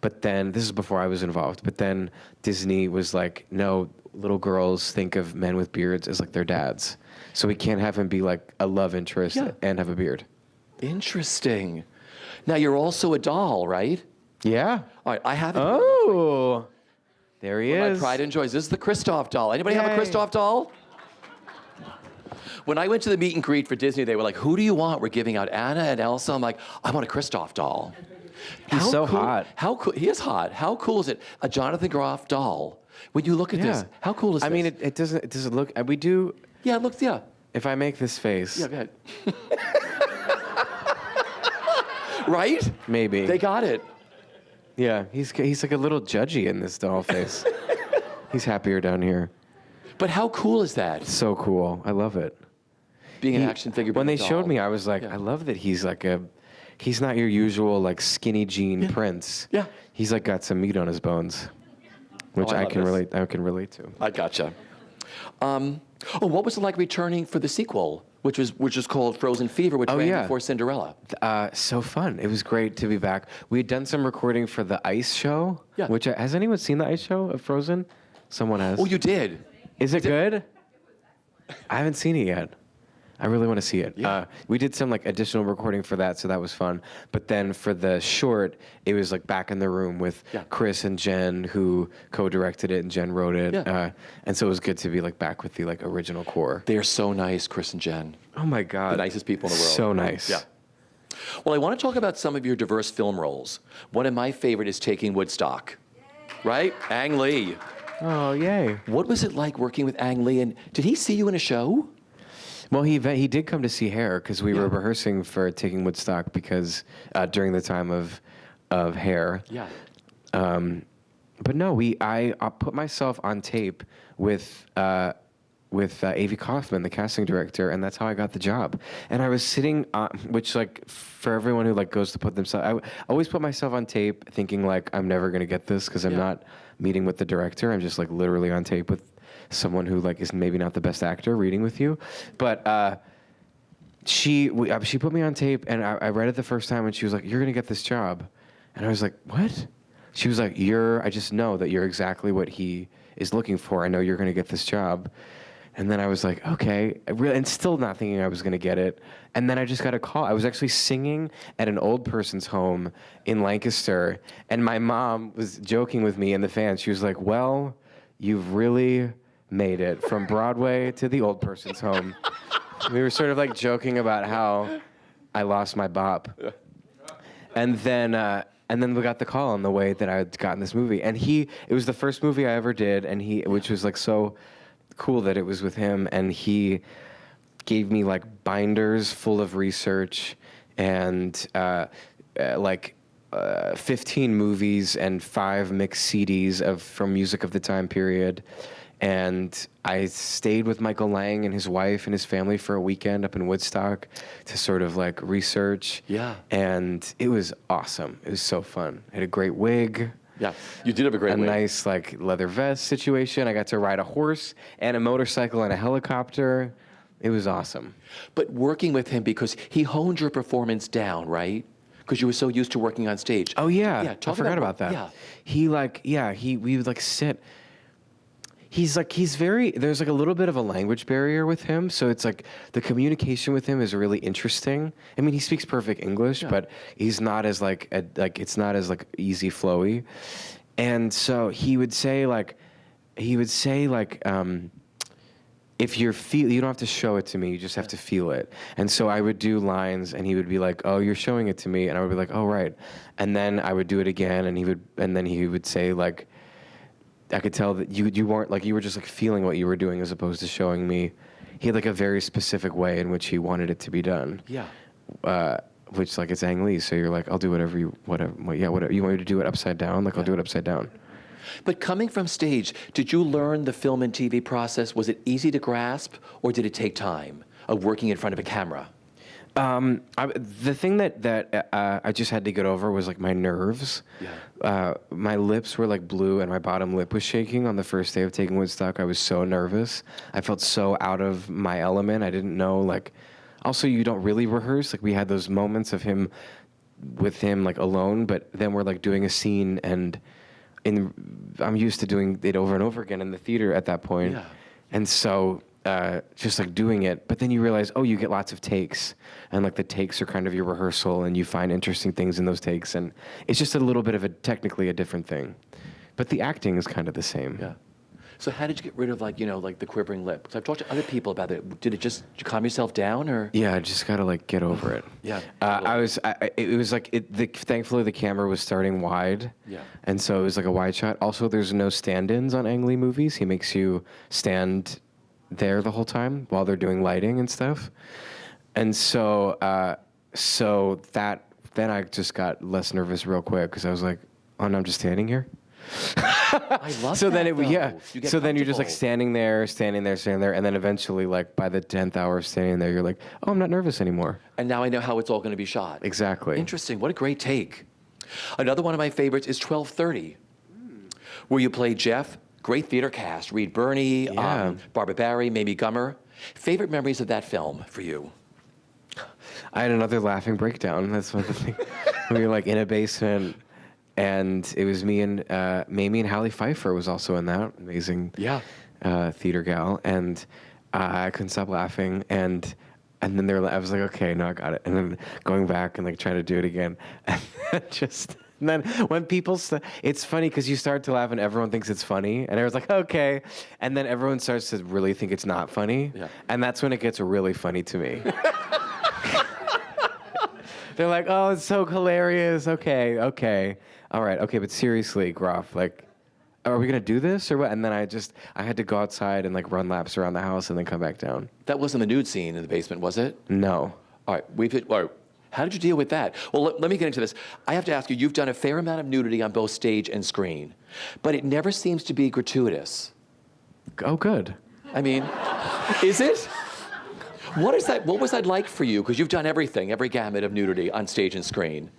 but then this is before I was involved. But then Disney was like, no, little girls think of men with beards as like their dads, so we can't have him be like a love interest and have a beard. Interesting. Now you're also a doll, right? Yeah. All right, I have it. Oh, there he is. My pride and joy. This is the Kristoff doll. Anybody have a Kristoff doll? When I went to the meet and greet for Disney, they were like, who do you want? We're giving out Anna and Elsa. I'm like, I want a Kristoff doll. He's so hot. How cool? He is hot. How cool is it? A Jonathan Groff doll. When you look at this, how cool is this? I mean, it doesn't look. We do. Yeah, it looks. Yeah. If I make this face. Yeah, go ahead. Right? Maybe. They got it. Yeah, he's like a little judgy in this doll face. He's happier down here. But how cool is that? So cool. I love it. Being an action figure. When they doll. showed me, I was like, I love that he's like he's not your usual like skinny jean prince. Yeah. He's like got some meat on his bones, which I can relate to. I gotcha. What was it like returning for the sequel, which is called Frozen Fever, which ran before Cinderella? So fun. It was great to be back. We had done some recording for the Ice Show. Yeah. Which has anyone seen the Ice Show of Frozen? Someone has. Oh, you did. Is it good? I haven't seen it yet. I really want to see it. Yeah. We did some like additional recording for that, so that was fun. But then for the short, it was like back in the room with Chris and Jen, who co-directed it, and Jen wrote it. Yeah. And so it was good to be like back with the like original core. They are so nice, Chris and Jen. Oh my God. The nicest people in the world. So nice. Yeah. Well, I want to talk about some of your diverse film roles. One of my favorite is Taking Woodstock. Right? Ang Lee. Oh, yay. What was it like working with Ang Lee? And did he see you in a show? Well, he did come to see Hair because we were rehearsing for Taking Woodstock during the time of Hair. Yeah. But no, I put myself on tape with Avi Kaufman, the casting director, and that's how I got the job. And I was sitting, which like for everyone who like goes to put themselves, I always put myself on tape thinking like I'm never gonna get this because I'm not meeting with the director. I'm just like literally on tape with someone who like is maybe not the best actor reading with you, but she put me on tape, and I read it the first time, and she was like, "You're gonna get this job," and I was like, "What?" She was like, I just know that you're exactly what he is looking for. I know you're gonna get this job." And then I was like, okay, and still not thinking I was gonna get it. And then I just got a call. I was actually singing at an old person's home in Lancaster, and my mom was joking with me and the fans. She was like, "Well, you've really made it from Broadway to the old person's home." We were sort of like joking about how I lost my bop. And then we got the call on the way that I had gotten this movie. And it was the first movie I ever did, which was like so cool that it was with him. And he gave me like binders full of research and 15 movies and 5 mixed CDs from music of the time period. And I stayed with Michael Lannan and his wife and his family for a weekend up in Woodstock to sort of like research. Yeah. And it was awesome. It was so fun. I had a great wig. Yeah, you did have a great wig. A nice like leather vest situation. I got to ride a horse and a motorcycle and a helicopter. It was awesome. But working with him, because he honed your performance down, right? Because you were so used to working on stage. Oh yeah. Yeah. I forgot about that. Yeah. We would like sit. There's like a little bit of a language barrier with him, so it's like the communication with him is really interesting. I mean, he speaks perfect English, but he's not as it's not as like easy flowy. And so he would say if you don't have to show it to me, you just have to feel it. And so I would do lines, and he would be like, "Oh, you're showing it to me," and I would be like, "Oh, right." And then I would do it again, and he would say like, I could tell that you weren't like, you were just like feeling what you were doing as opposed to showing me. He had like a very specific way in which he wanted it to be done. Yeah. Which like it's Ang Lee, so you're like, I'll do whatever you want me to do it upside down. Like I'll do it upside down. But coming from stage, did you learn the film and TV process? Was it easy to grasp, or did it take time of working in front of a camera? The thing that I just had to get over was like my nerves. Yeah. My lips were like blue and my bottom lip was shaking on the first day of taking Woodstock. I was so nervous. I felt so out of my element. I didn't know, like, also you don't really rehearse. Like we had those moments of him like alone, but then we're like doing a scene and I'm used to doing it over and over again in the theater at that point. Yeah. And so just like doing it, but then you realize, oh, you get lots of takes, and like the takes are kind of your rehearsal, and you find interesting things in those takes, and it's just a little bit of technically a different thing, but the acting is kind of the same. Yeah. So how did you get rid of like the quivering lip? Because I've talked to other people about it. Did you calm yourself down or? Yeah, I just gotta like get over it. Yeah. It was like thankfully the camera was starting wide. Yeah. And so it was like a wide shot. Also, there's no stand-ins on Ang Lee movies. He makes you stand there the whole time while they're doing lighting and stuff. And so then I just got less nervous real quick because I was like, oh, no, I'm just standing here. I love so that, then though. yeah. You get So then you're just like comfortable. standing there, and then eventually, like by the 10th hour of standing there, you're like, oh, I'm not nervous anymore. And now I know how it's all going to be shot. Exactly. Interesting. What a great take. Another one of my favorites is 12:30, where you play Jeff. Great theater cast. Reed Birney, Yeah. Barbara Barry, Mamie Gummer. Favorite memories of that film for you? I had another laughing breakdown. That's one of the things. We were like in a basement, and it was me and Mamie, and Hallie Pfeiffer was also in that amazing theater gal, and I couldn't stop laughing, and then I was like, okay, no, I got it, and then going back and like trying to do it again, and just. And then when people, it's funny because you start to laugh and everyone thinks it's funny, and everyone's like, okay, and then everyone starts to really think it's not funny, and that's when it gets really funny to me. They're like, oh, it's so hilarious. Okay, all right, okay, but seriously, Groff, like, are we gonna do this or what? And then I had to go outside and like run laps around the house and then come back down. That wasn't the nude scene in the basement, was it? No. All right, how did you deal with that? Well, let me get into this. I have to ask you, you've done a fair amount of nudity on both stage and screen, but it never seems to be gratuitous. Oh, good. I mean, is it? What was that like for you? Because you've done everything, every gamut of nudity on stage and screen.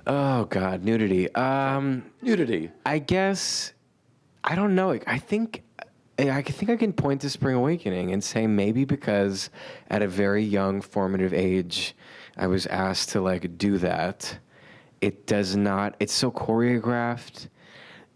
Oh, God, nudity. Nudity. I guess, I don't know. I think I can point to Spring Awakening and say maybe because at a very young formative age, I was asked to like do that. It's so choreographed,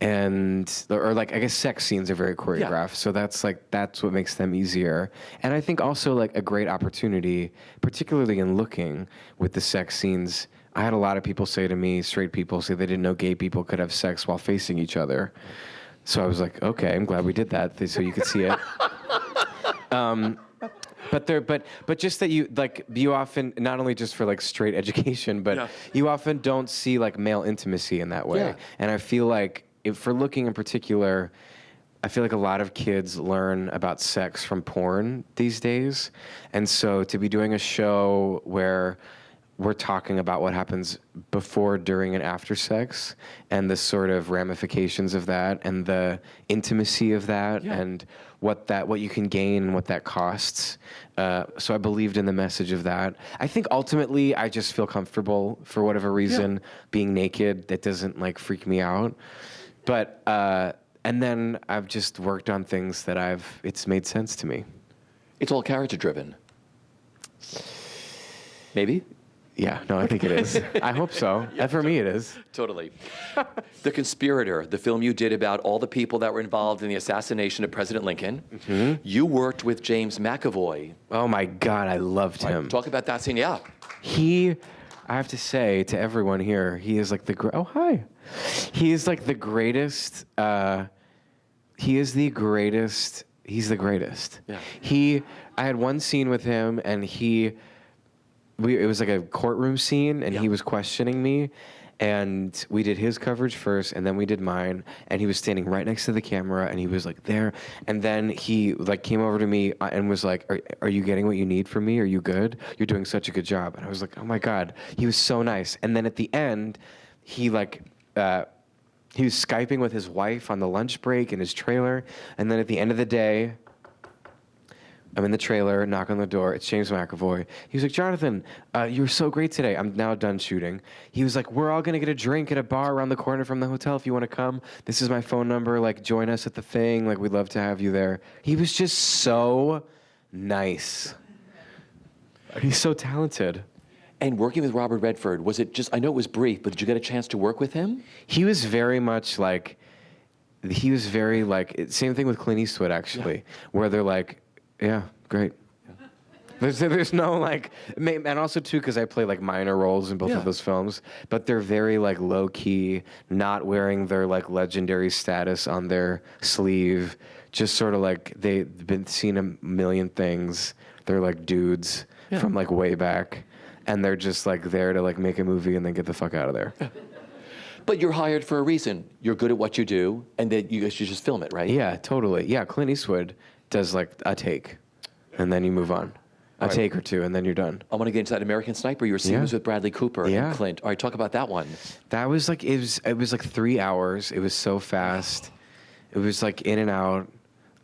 or like I guess sex scenes are very choreographed. So that's what makes them easier. And I think also like a great opportunity, particularly in looking with the sex scenes. I had a lot of people say to me, straight people say they didn't know gay people could have sex while facing each other. So I was like, okay, I'm glad we did that so you could see it. But just that you often, not only just for like straight education, but you often don't see like male intimacy in that way. Yeah. And I feel like for looking in particular, I feel like a lot of kids learn about sex from porn these days. And so to be doing a show where we're talking about what happens before, during, and after sex, and the sort of ramifications of that, and the intimacy of that, and what you can gain and what that costs. So I believed in the message of that. I think ultimately I just feel comfortable for whatever reason being naked. That doesn't like freak me out. But and then I've just worked on things that it's made sense to me. It's all character driven. Maybe. Yeah, no, I think it is. I hope so. And for me, it is. Totally. The Conspirator, the film you did about all the people that were involved in the assassination of President Lincoln. Mm-hmm. You worked with James McAvoy. Oh, my God, I loved him. Talk about that scene, I have to say to everyone here, he is like oh, hi. He is like the greatest. He is the greatest. He's the greatest. Yeah. I had one scene with him, and it was like a courtroom scene, and he was questioning me, and we did his coverage first, and then we did mine, and he was standing right next to the camera, and he was like there, and then he like came over to me and was like, are you getting what you need from me? Are you good? You're doing such a good job. And I was like, oh my God, he was so nice. And then at the end, he was Skyping with his wife on the lunch break in his trailer, and then at the end of the day, I'm in the trailer, knock on the door. It's James McAvoy. He was like, Jonathan, you were so great today. I'm now done shooting. He was like, we're all going to get a drink at a bar around the corner from the hotel if you want to come. This is my phone number. Like, join us at the thing. Like, we'd love to have you there. He was just so nice. He's so talented. And working with Robert Redford, was it just, I know it was brief, but did you get a chance to work with him? He was very much like, same thing with Clint Eastwood, actually, where they're like, yeah, great. Yeah. There's no like, and also too, because I play like minor roles in both of those films, but they're very like low key, not wearing their like legendary status on their sleeve, just sort of like they've been seen a million things. They're like dudes from like way back, and they're just like there to like make a movie and then get the fuck out of there. Yeah. But you're hired for a reason. You're good at what you do, and then you just film it, right? Yeah, totally. Yeah, Clint Eastwood does like a take, and then you move on. A take or two, and then you're done. I want to get into that American Sniper. Your scene was with Bradley Cooper and Clint. All right, talk about that one. That was like, it was like 3 hours. It was so fast. It was like in and out.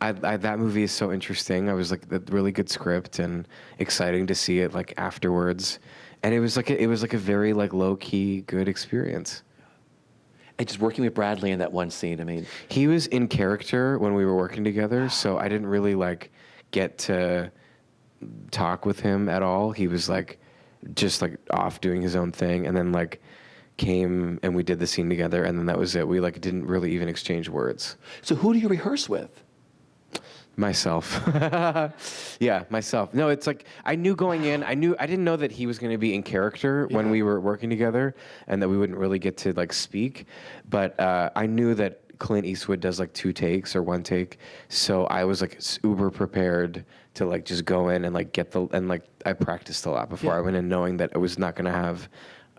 That movie is so interesting. I was like a really good script and exciting to see it like afterwards. And it was like a very like low key good experience. And just working with Bradley in that one scene, I mean. He was in character when we were working together, so I didn't really like get to talk with him at all. He was like just like off doing his own thing, and then like came and we did the scene together, and then that was it. We like didn't really even exchange words. So who do you rehearse with? Myself. Yeah, myself. No, it's like I knew going in, I didn't know that he was going to be in character when we were working together and that we wouldn't really get to like speak, but I knew that Clint Eastwood does like 2 takes or 1 take, so I was like uber prepared to like just go in and like I practiced a lot before I went in, knowing that I was not going to have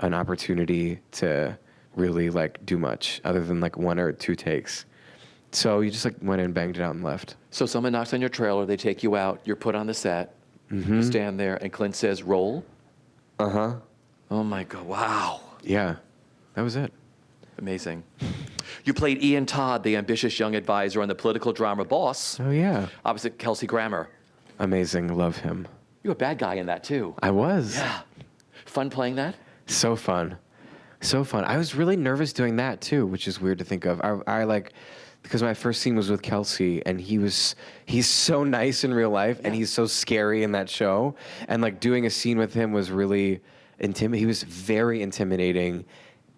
an opportunity to really like do much other than like 1 or 2 takes. So you just like went in, banged it out, and left. So someone knocks on your trailer, they take you out, you're put on the set, you stand there, and Clint says, roll? Uh-huh. Oh my God, wow. Yeah, that was it. Amazing. You played Ian Todd, the ambitious young advisor on the political drama Boss. Oh, yeah. Opposite Kelsey Grammer. Amazing, love him. You were a bad guy in that too. I was. Yeah. Fun playing that? So fun. So fun. I was really nervous doing that too, which is weird to think of. I like... Because my first scene was with Kelsey, and he's so nice in real life, and he's so scary in that show. And like doing a scene with him was really he was very intimidating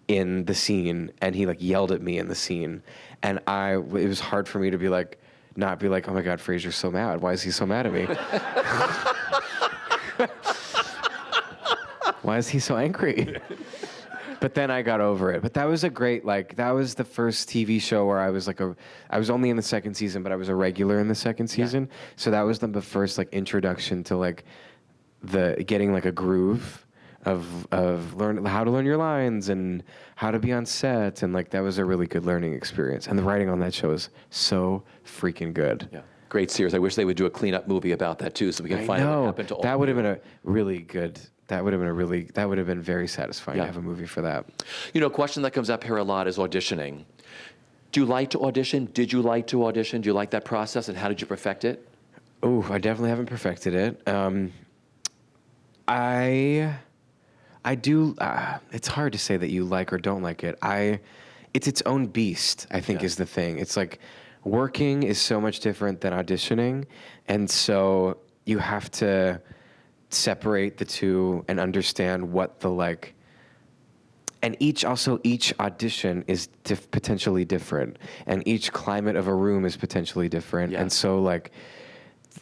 in the scene, and he like yelled at me in the scene. And it was hard for me to be like, not be like, oh my God, Fraser's so mad. Why is he so mad at me? Why is he so angry? But then I got over it. But that was that was the first TV show where I was I was only in the second season, but I was a regular in the second season. Yeah. So that was the first like introduction to like getting like a groove of learn how to learn your lines and how to be on set. And like, that was a really good learning experience. And the writing on that show is so freaking good. Yeah. Great series. I wish they would do a cleanup movie about that too, so we can find out what happened to all. That would have been a really good. That would have been very satisfying to have a movie for that. You know, a question that comes up here a lot is auditioning. Do you like to audition? Did you like to audition? Do you like that process, and how did you perfect it? Oh, I definitely haven't perfected it. I do. It's hard to say that you like or don't like it. It's its own beast, I think, is the thing. It's like working is so much different than auditioning, and so you have to separate the two and understand what the like. And each audition is potentially different, and each climate of a room is potentially different, and so like.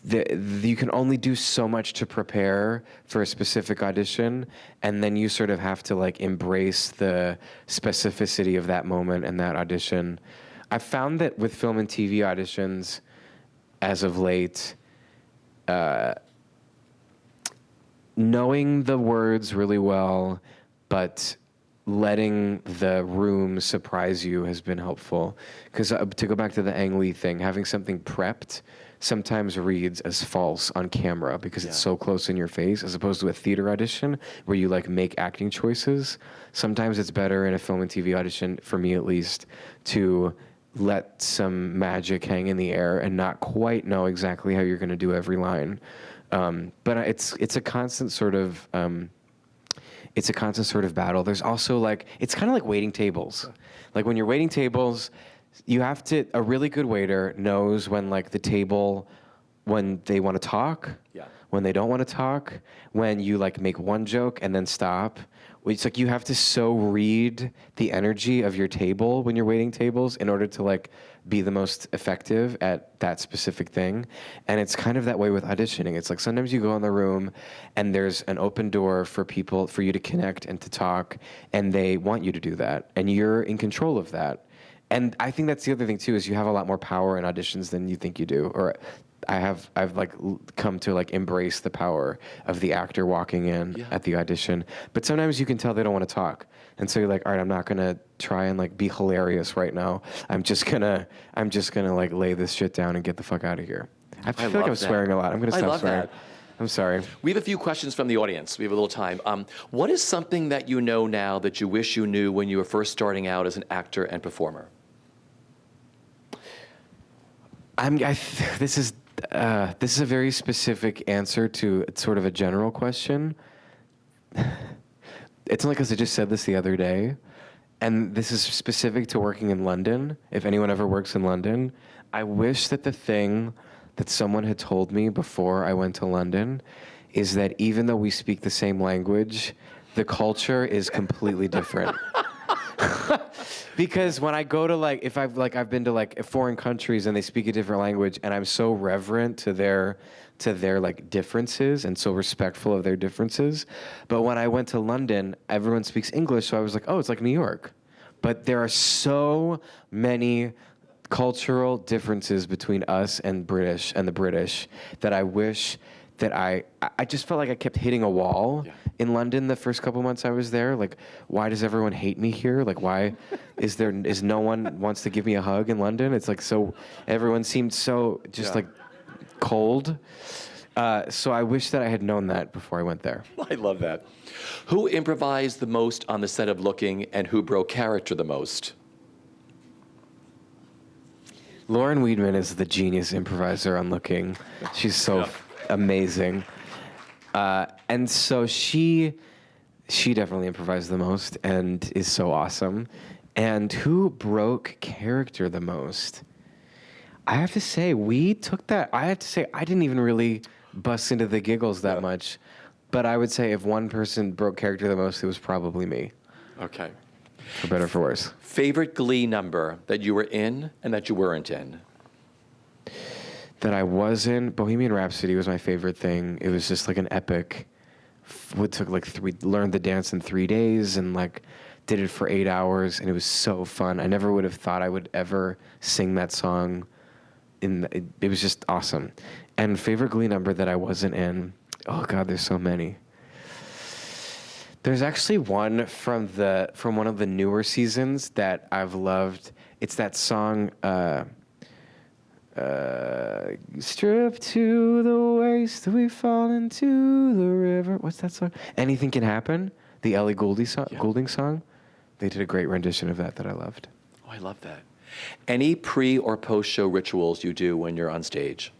You can only do so much to prepare for a specific audition, and then you sort of have to like embrace the specificity of that moment and that audition. I found that with film and TV auditions, as of late, knowing the words really well, but letting the room surprise you has been helpful. Because to go back to the Ang Lee thing, having something prepped sometimes reads as false on camera because it's so close in your face, as opposed to a theater audition where you like make acting choices. Sometimes it's better in a film and TV audition, for me at least, to let some magic hang in the air and not quite know exactly how you're going to do every line. But it's a constant sort of battle. There's also like, it's kind of like waiting tables. Like when you're waiting tables, a really good waiter knows when like the table, when they want to talk, when they don't want to talk, when you like make one joke and then stop. It's like you have to so read the energy of your table when you're waiting tables in order to like be the most effective at that specific thing. And it's kind of that way with auditioning. It's like sometimes you go in the room and there's an open door for you to connect and to talk, and they want you to do that, and you're in control of that. And I think that's the other thing too, is you have a lot more power in auditions than you think you do. Or I've like come to like embrace the power of the actor walking in at the audition. But sometimes you can tell they don't want to talk. And so you're like, all right, I'm not gonna try and like be hilarious right now. I'm just gonna like lay this shit down and get the fuck out of here. I feel like I'm swearing a lot. I'm gonna stop swearing. That. I'm sorry. We have a few questions from the audience. We have a little time. What is something that you know now that you wish you knew when you were first starting out as an actor and performer? This is a very specific answer to sort of a general question. It's only because I just said this the other day, and this is specific to working in London. If anyone ever works in London, I wish that the thing that someone had told me before I went to London is that even though we speak the same language, the culture is completely different. Because when I go to I've been to like foreign countries and they speak a different language, and I'm so reverent to their like differences and so respectful of their differences. But when I went to London, everyone speaks English, so I was like, oh, it's like New York. But there are so many cultural differences between us and the British that I wish that I just felt like I kept hitting a wall in London the first couple months I was there. Like, why does everyone hate me here? Like, why is no one wants to give me a hug in London? It's like everyone seemed so just like cold. So I wish that I had known that before I went there. I love that. Who improvised the most on the set of Looking, and who broke character the most? Lauren Weedman is the genius improviser on Looking. She's so amazing. And so she definitely improvised the most and is so awesome. And who broke character the most? I have to say, I didn't even really bust into the giggles that much. But I would say if one person broke character the most, it was probably me. Okay. For better or for worse. Favorite Glee number that you were in and that you weren't in? That I was in, Bohemian Rhapsody was my favorite thing. It was just like an epic. Learned the dance in 3 days and like did it for 8 hours, and it was so fun. I never would have thought I would ever sing that song. It was just awesome. And favorite Glee number that I wasn't in, oh God, there's so many. There's actually one from one of the newer seasons that I've loved. It's that song, stripped to the waist, we fall into the river. What's that song? Anything Can Happen, the Ellie Goulding song. They did a great rendition of that I loved. Oh, I love that. Any pre or post show rituals you do when you're on stage?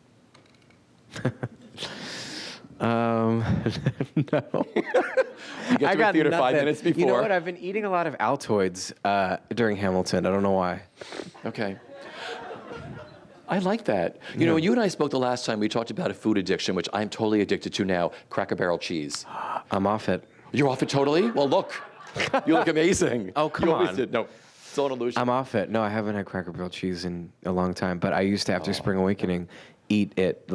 No. You get to a theater 5 minutes before. You know what? I've been eating a lot of Altoids during Hamilton. I don't know why. Okay. I like that. You know, you and I spoke the last time, we talked about a food addiction, which I'm totally addicted to now, Cracker Barrel cheese. I'm off it. You're off it totally? Well, look. You look amazing. Oh, come you on. Always did. No, it's all an illusion. I'm off it. No, I haven't had Cracker Barrel cheese in a long time, but I used to, after Spring Awakening, eat it,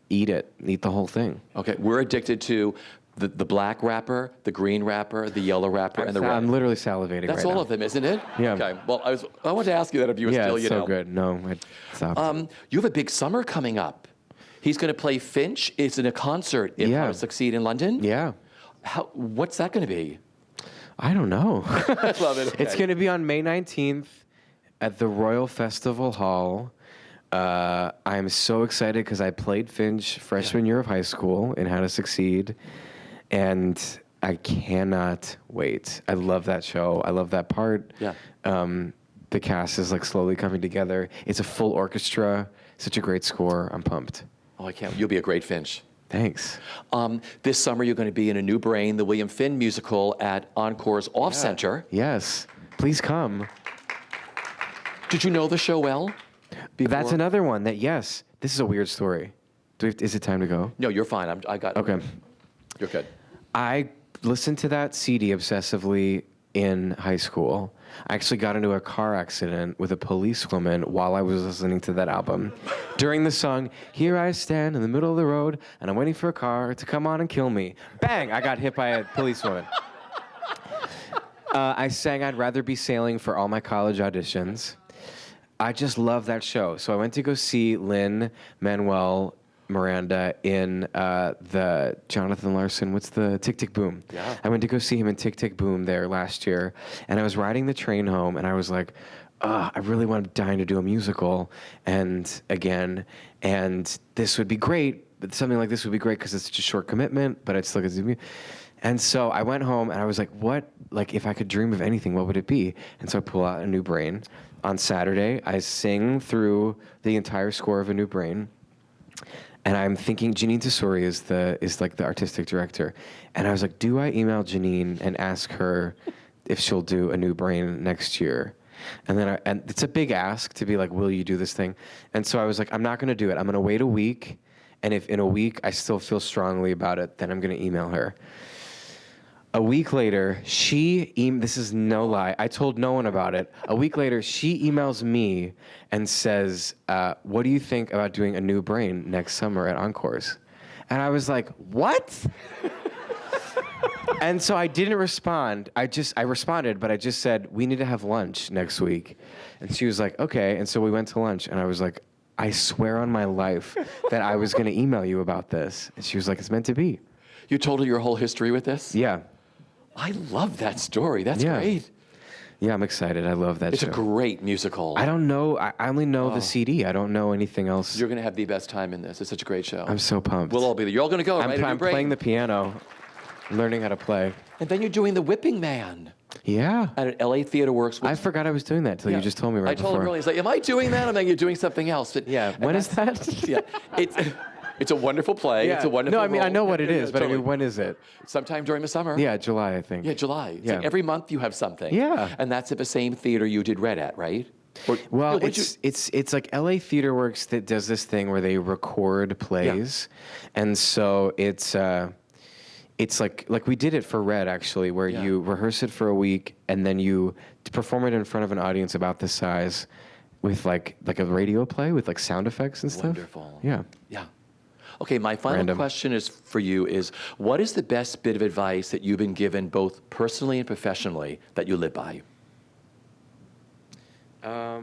eat the whole thing. Okay, we're addicted to the black wrapper, the green wrapper, the yellow wrapper, and the red. I'm literally salivating That's right all now. of them, isn't it? Yeah. Okay, well, I wanted to ask you that if you were still, it's so good. No, I stopped. You have a big summer coming up. He's going to play Finch. It's in a concert in How to Succeed in London. Yeah. What's that going to be? I don't know. I love it. Okay. It's going to be on May 19th at the Royal Festival Hall. I'm so excited because I played Finch freshman year of high school in How to Succeed, and I cannot wait. I love that show. I love that part. Yeah. the cast is like slowly coming together. It's a full orchestra. Such a great score. I'm pumped. Oh, I can't. You'll be a great Finch. Thanks. This summer, you're going to be in A New Brain, the William Finn musical at Encores Off Center. Yes. Please come. Did you know the show well? Before? That's another one that, yes. This is a weird story. Is it time to go? No, you're fine. Okay. You're good. I listened to that CD obsessively in high school. I actually got into a car accident with a policewoman while I was listening to that album. During the song, "Here I stand in the middle of the road, and I'm waiting for a car to come on and kill me." Bang! I got hit by a policewoman. I sang "I'd Rather Be Sailing" for all my college auditions. I just love that show. So I went to go see Lin-Manuel Miranda in the Jonathan Larson, what's the Tick Tick Boom? Yeah. I went to go see him in Tick Tick Boom there last year, and I was riding the train home, and I was like, I really want to dying to do a musical, and this would be great. But something like this would be great because it's such a short commitment, but I'd still get to do. And so I went home, and I was like, what? Like, if I could dream of anything, what would it be? And so I pull out A New Brain. On Saturday, I sing through the entire score of A New Brain. And I'm thinking Janine Tesori is like the artistic director. And I was like, do I email Janine and ask her if she'll do A New Brain next year? And then and it's a big ask to be like, will you do this thing? And so I was like, I'm not going to do it. I'm going to wait a week. And if in a week I still feel strongly about it, then I'm going to email her. A week later, this is no lie, I told no one about it. A week later, she emails me and says, what do you think about doing A New Brain next summer at Encores? And I was like, what? And so I didn't respond. I responded, but I just said, we need to have lunch next week. And she was like, okay. And so we went to lunch, and I was like, I swear on my life that I was going to email you about this. And she was like, it's meant to be. You told her your whole history with this? Yeah. I love that story. That's great. Yeah, I'm excited. I love that show. It's a great musical. I don't know. I only know the CD. I don't know anything else. You're going to have the best time in this. It's such a great show. I'm so pumped. We'll all be there. You're all going to go, right? I'm playing the piano, learning how to play. And then you're doing The Whipping Man. Yeah. At LA Theater Works. I forgot I was doing that till you just told me right before. I told him earlier. He's like, am I doing that? I'm like, you're doing something else. But, yeah. When is that? Yeah. It's a wonderful play. Yeah. It's a wonderful No, I mean, I know what it is, but totally. I mean, when is it? Sometime during the summer. Yeah, July, I think. Yeah, July. It's Yeah. like every month you have something. Yeah. And that's at the same theater you did Red at, right? Well, it's like LA Theater Works that does this thing where they record plays, and so it's like we did it for Red actually, where you rehearse it for a week and then you perform it in front of an audience about this size, with like a radio play with like sound effects and stuff. Wonderful. Yeah. Yeah. Okay, my final question is for you is, what is the best bit of advice that you've been given both personally and professionally that you live by? I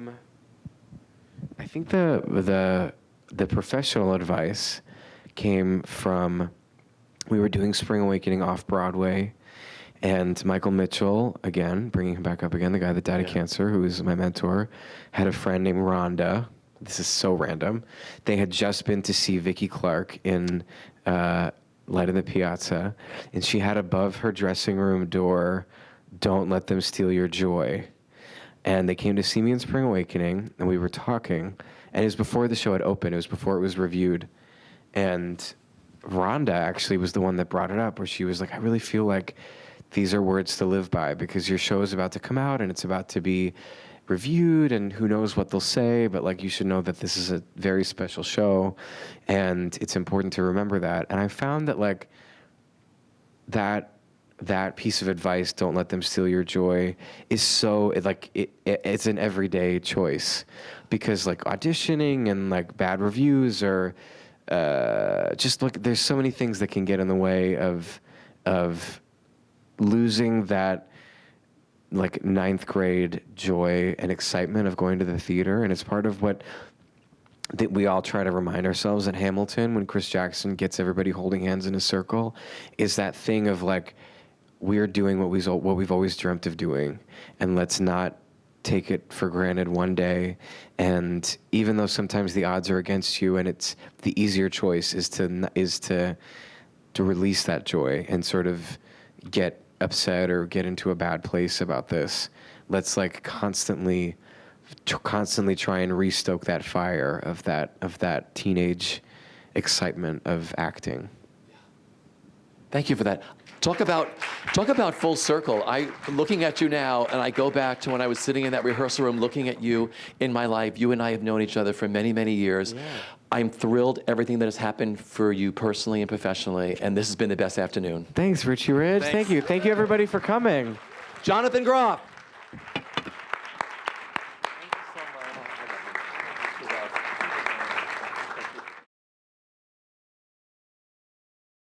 think the professional advice came from, we were doing Spring Awakening off Broadway, and Michael Mitchell, again, bringing him back up again, the guy that died of cancer, who is my mentor, had a friend named Rhonda. This is so random. They had just been to see Vicki Clark in Light in the Piazza, and she had above her dressing room door, "Don't let them steal your joy." And they came to see me in Spring Awakening, and we were talking, and it was before the show had opened. It was before it was reviewed. And Rhonda actually was the one that brought it up, where she was like, I really feel like these are words to live by, because your show is about to come out, and it's about to be reviewed, and who knows what they'll say, but like you should know that this is a very special show, and it's important to remember that. And I found that like that piece of advice, don't let them steal your joy, is so it's an everyday choice, because like auditioning and like bad reviews are just like, there's so many things that can get in the way of losing that like ninth grade joy and excitement of going to the theater. And it's part of what that we all try to remind ourselves at Hamilton, when Chris Jackson gets everybody holding hands in a circle, is that thing of like, we're doing what we've always dreamt of doing, and let's not take it for granted one day. And even though sometimes the odds are against you, and it's the easier choice is to release that joy and sort of get upset or get into a bad place about this. Let's like constantly constantly try and restoke that fire of that teenage excitement of acting. Thank you for that. Talk about full circle. Looking at you now, and I go back to when I was sitting in that rehearsal room looking at you in my life. You and I have known each other for many, many years. Yeah. I'm thrilled everything that has happened for you personally and professionally, and this has been the best afternoon. Thanks, Richie Ridge. Thanks. Thank you. Thank you, everybody, for coming. Jonathan Groff.